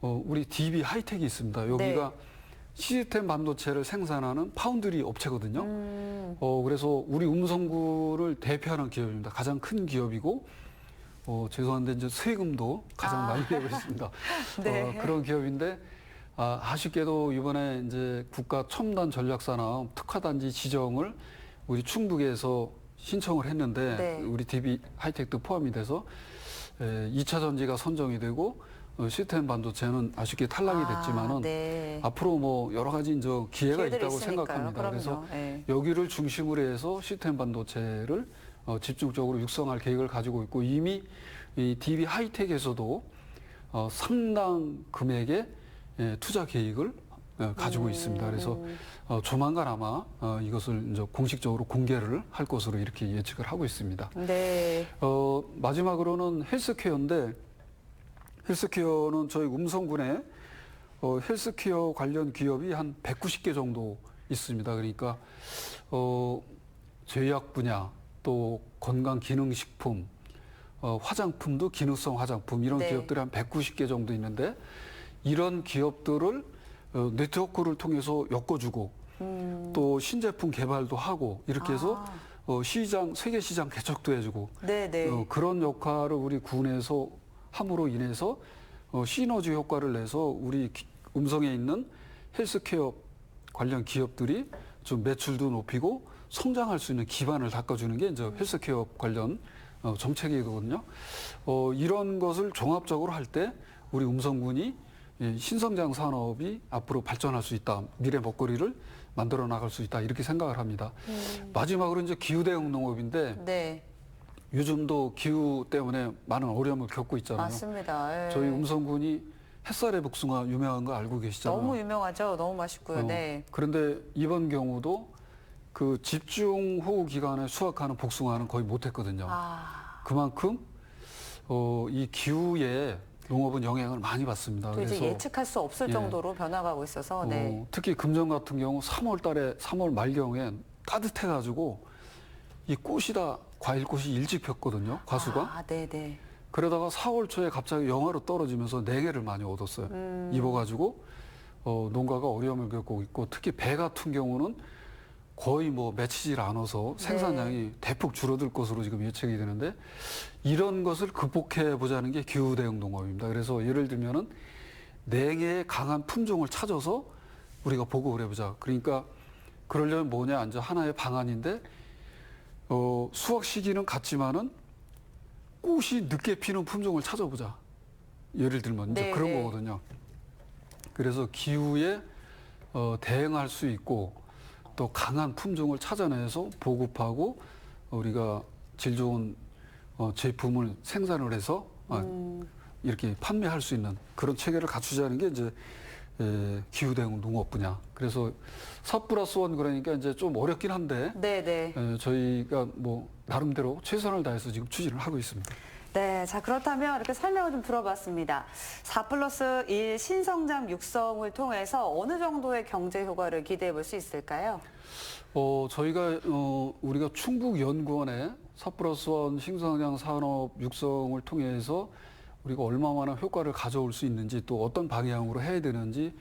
우리 DB 하이텍이 있습니다. 여기가 네. 시스템 반도체를 생산하는 파운드리 업체거든요. 그래서 우리 음성구를 대표하는 기업입니다. 가장 큰 기업이고 죄송한데 이제 세금도 가장 많이 내고 있습니다. 네. 그런 기업인데 아쉽게도 이번에 이제 국가 첨단 전략산업 특화단지 지정을 우리 충북에서 신청을 했는데 네. 우리 DB 하이텍도 포함이 돼서 2차 전지가 선정이 되고 시스템 반도체는 아쉽게 탈락이 됐지만은 네. 앞으로 뭐 여러 가지 이제 기회가 기회들이 있다고 있으니까요. 생각합니다. 그럼요. 그래서 네. 여기를 중심으로 해서 시스템 반도체를 집중적으로 육성할 계획을 가지고 있고 이미 이 DB 하이텍에서도 상당 금액의 투자 계획을 가지고 있습니다. 그래서 조만간 아마 이것을 이제 공식적으로 공개를 할 것으로 이렇게 예측을 하고 있습니다. 네. 마지막으로는 헬스케어인데 헬스케어는 저희 음성군에 헬스케어 관련 기업이 한 190개 정도 있습니다. 그러니까 제약 분야, 또 건강기능식품, 화장품도 기능성 화장품 이런 네. 기업들이 한 190개 정도 있는데 이런 기업들을 네트워크를 통해서 엮어주고 또 신제품 개발도 하고 이렇게 해서 시장, 세계 시장 개척도 해주고 네네. 그런 역할을 우리 군에서 함으로 인해서 시너지 효과를 내서 우리 음성에 있는 헬스케어 관련 기업들이 좀 매출도 높이고 성장할 수 있는 기반을 닦아주는 게 이제 헬스케어 관련 정책이거든요. 이런 것을 종합적으로 할 때 우리 음성군이 이 신성장 산업이 앞으로 발전할 수 있다. 미래 먹거리를 만들어 나갈 수 있다. 이렇게 생각을 합니다. 마지막으로 이제 기후 대응 농업인데 네. 요즘도 기후 때문에 많은 어려움을 겪고 있잖아요. 맞습니다. 예. 저희 음성군이 햇살의 복숭아 유명한 거 알고 계시잖아요. 너무 유명하죠. 너무 맛있고요. 네. 그런데 이번 경우도 그 집중 호우 기간에 수확하는 복숭아는 거의 못했거든요. 그만큼 이 기후에 농업은 영향을 많이 받습니다. 또 이제 예측할 수 없을 예. 정도로 변화가고 있어서 네. 특히 금년 같은 경우 3월 말경에 따뜻해가지고 이 꽃이다 과일꽃이 일찍 폈거든요. 과수가. 네네. 그러다가 4월 초에 갑자기 영하로 떨어지면서 냉해를 많이 얻었어요. 입어가지고 농가가 어려움을 겪고 있고 특히 배 같은 경우는 거의 뭐 맺히질 않아서 생산량이 대폭 줄어들 것으로 지금 예측이 되는데 이런 것을 극복해 보자는 게 기후 대응 농업입니다. 그래서 예를 들면은 냉해에 강한 품종을 찾아서 우리가 보급을 해보자. 그러니까 그러려면 뭐냐 이제 하나의 방안인데 수확 시기는 같지만은 꽃이 늦게 피는 품종을 찾아보자. 예를 들면 이제 그런 거거든요. 그래서 기후에 대응할 수 있고 또 강한 품종을 찾아내서 보급하고 우리가 질 좋은 제품을 생산을 해서 이렇게 판매할 수 있는 그런 체계를 갖추자는 게 이제 기후 대응 농업 분야. 그래서 4+1 그러니까 이제 좀 어렵긴 한데 저희가 뭐 나름대로 최선을 다해서 지금 추진을 하고 있습니다. 네, 자 그렇다면 이렇게 설명을 좀 들어봤습니다. 4+1 신성장 육성을 통해서 어느 정도의 경제 효과를 기대해 볼 수 있을까요? 저희가 우리가 충북연구원의 4+1 신성장 산업 육성을 통해서 우리가 얼마나 효과를 가져올 수 있는지 또 어떤 방향으로 해야 되는지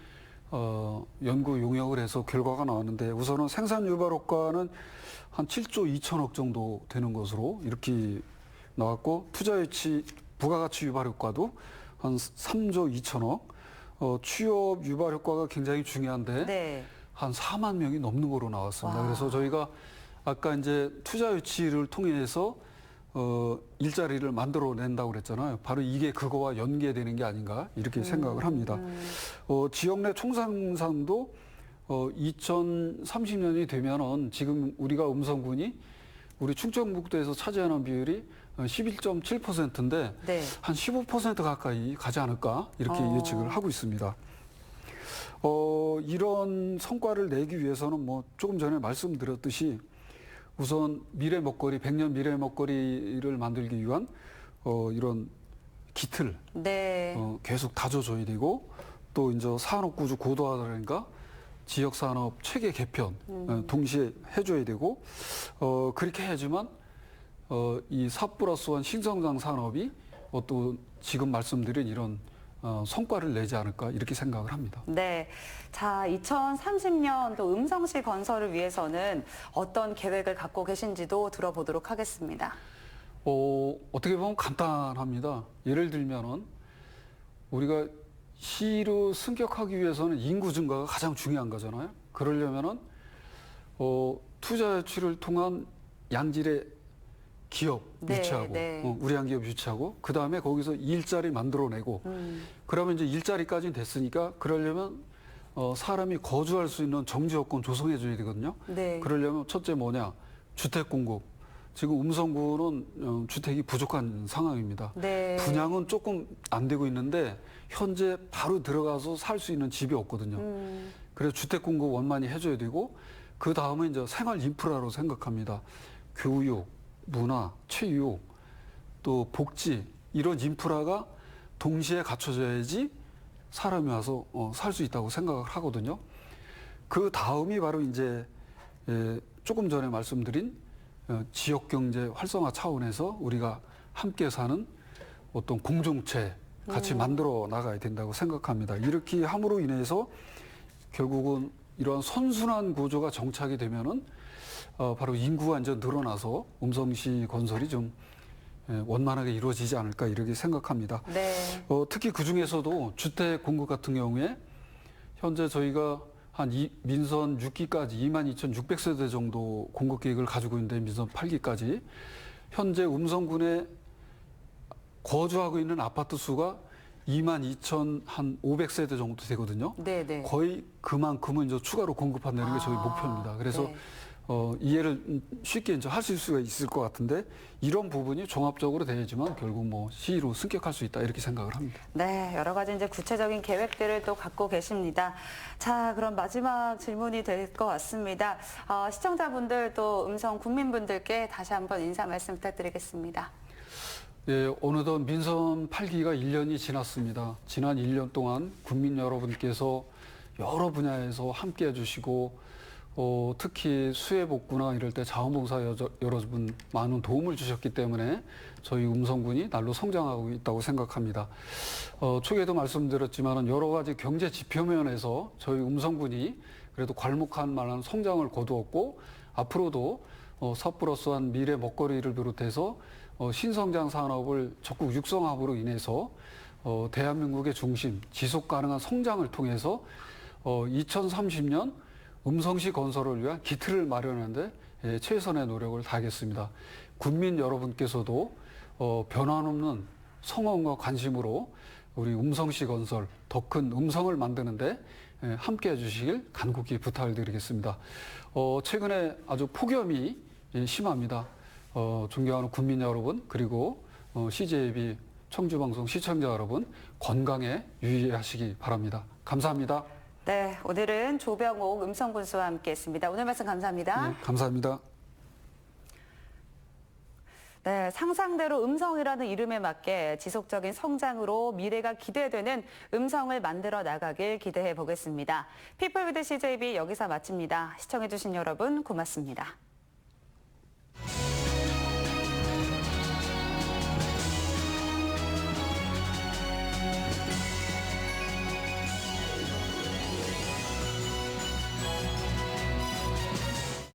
연구 용역을 해서 결과가 나왔는데 우선은 생산 유발 효과는 한 7조 2천억 정도 되는 것으로 이렇게 나왔고 투자 유치 부가가치 유발 효과도 한 3조 2천억 취업 유발 효과가 굉장히 중요한데 한 4만 명이 넘는 거로 나왔습니다. 그래서 저희가 아까 이제 투자 유치를 통해서 일자리를 만들어낸다고 그랬잖아요. 바로 이게 그거와 연계되는 게 아닌가 이렇게 생각을 합니다. 지역 내 총생산도 2030년이 되면은 지금 우리가 음성군이 우리 충청북도에서 차지하는 비율이 11.7%인데 한 15% 가까이 가지 않을까 이렇게 예측을 하고 있습니다. 이런 성과를 내기 위해서는 뭐 조금 전에 말씀드렸듯이 우선 미래 먹거리, 100년 미래 먹거리를 만들기 위한 이런 기틀 계속 다져줘야 되고 또 이제 산업 구조 고도화라든가 지역 산업 체계 개편 동시에 해줘야 되고 그렇게 해야지만 이 4+1 신성장 산업이 또 지금 말씀드린 이런 성과를 내지 않을까 이렇게 생각을 합니다. 네, 자 2030년 또 음성시 건설을 위해서는 어떤 계획을 갖고 계신지도 들어보도록 하겠습니다. 어떻게 보면 간단합니다. 예를 들면은 우리가 시로 승격하기 위해서는 인구 증가가 가장 중요한 거잖아요. 그러려면은 투자 유치를 통한 양질의 기업 유치하고 우량한 기업 유치하고 그 다음에 거기서 일자리 만들어내고 그러면 이제 일자리까지는 됐으니까 그러려면 사람이 거주할 수 있는 정지 여건 조성해 줘야 되거든요. 그러려면 첫째 뭐냐 주택 공급. 지금 음성군은 주택이 부족한 상황입니다. 분양은 조금 안 되고 있는데 현재 바로 들어가서 살 수 있는 집이 없거든요. 그래서 주택 공급 원만히 해줘야 되고 그 다음에 이제 생활 인프라로 생각합니다. 교육, 문화, 체육, 또 복지 이런 인프라가 동시에 갖춰져야지 사람이 와서 살 수 있다고 생각을 하거든요. 그 다음이 바로 이제 조금 전에 말씀드린 지역 경제 활성화 차원에서 우리가 함께 사는 어떤 공동체 같이 만들어 나가야 된다고 생각합니다. 이렇게 함으로 인해서 결국은 이러한 선순환 구조가 정착이 되면은 바로 인구가 이제 늘어나서 음성시 건설이 좀 원만하게 이루어지지 않을까 이렇게 생각합니다. 네. 특히 그 중에서도 주택 공급 같은 경우에 현재 저희가 한 민선 6기까지 22,600세대 정도 공급 계획을 가지고 있는데 민선 8기까지 현재 음성군에 거주하고 있는 아파트 수가 22,500세대 정도 되거든요. 네네. 거의 그만큼은 이제 추가로 공급한다는 게 저희 목표입니다. 그래서 네. 이해를 쉽게 이제 하실 수가 있을 것 같은데 이런 부분이 종합적으로 돼야지만 결국 뭐 시의로 승격할 수 있다 이렇게 생각을 합니다. 네, 여러 가지 이제 구체적인 계획들을 또 갖고 계십니다. 자, 그럼 마지막 질문이 될 것 같습니다. 시청자분들 또 음성 국민분들께 다시 한번 인사 말씀 부탁드리겠습니다. 예, 어느덧 민선 8기가 1년이 지났습니다. 지난 1년 동안 국민 여러분께서 여러 분야에서 함께 해주시고 특히 수해 복구나 이럴 때 자원봉사 여러분 많은 도움을 주셨기 때문에 저희 음성군이 날로 성장하고 있다고 생각합니다. 초기에도 말씀드렸지만 여러 가지 경제 지표 면에서 저희 음성군이 그래도 괄목할 만한 성장을 거두었고 앞으로도 섣불어서한 미래 먹거리를 비롯해서 신성장 산업을 적극 육성함으로 인해서 대한민국의 중심, 지속 가능한 성장을 통해서 2030년 음성시 건설을 위한 기틀을 마련하는데 최선의 노력을 다하겠습니다. 국민 여러분께서도 변함없는 성원과 관심으로 우리 음성시 건설, 더 큰 음성을 만드는데 함께 해주시길 간곡히 부탁을 드리겠습니다. 최근에 아주 폭염이 심합니다. 존경하는 국민 여러분 그리고 CJB 청주방송 시청자 여러분 건강에 유의하시기 바랍니다. 감사합니다. 네, 오늘은 조병옥 음성군수와 함께했습니다. 오늘 말씀 감사합니다. 네, 감사합니다. 네, 상상대로 음성이라는 이름에 맞게 지속적인 성장으로 미래가 기대되는 음성을 만들어 나가길 기대해 보겠습니다. 피플 위드 CJB 여기서 마칩니다. 시청해주신 여러분 고맙습니다.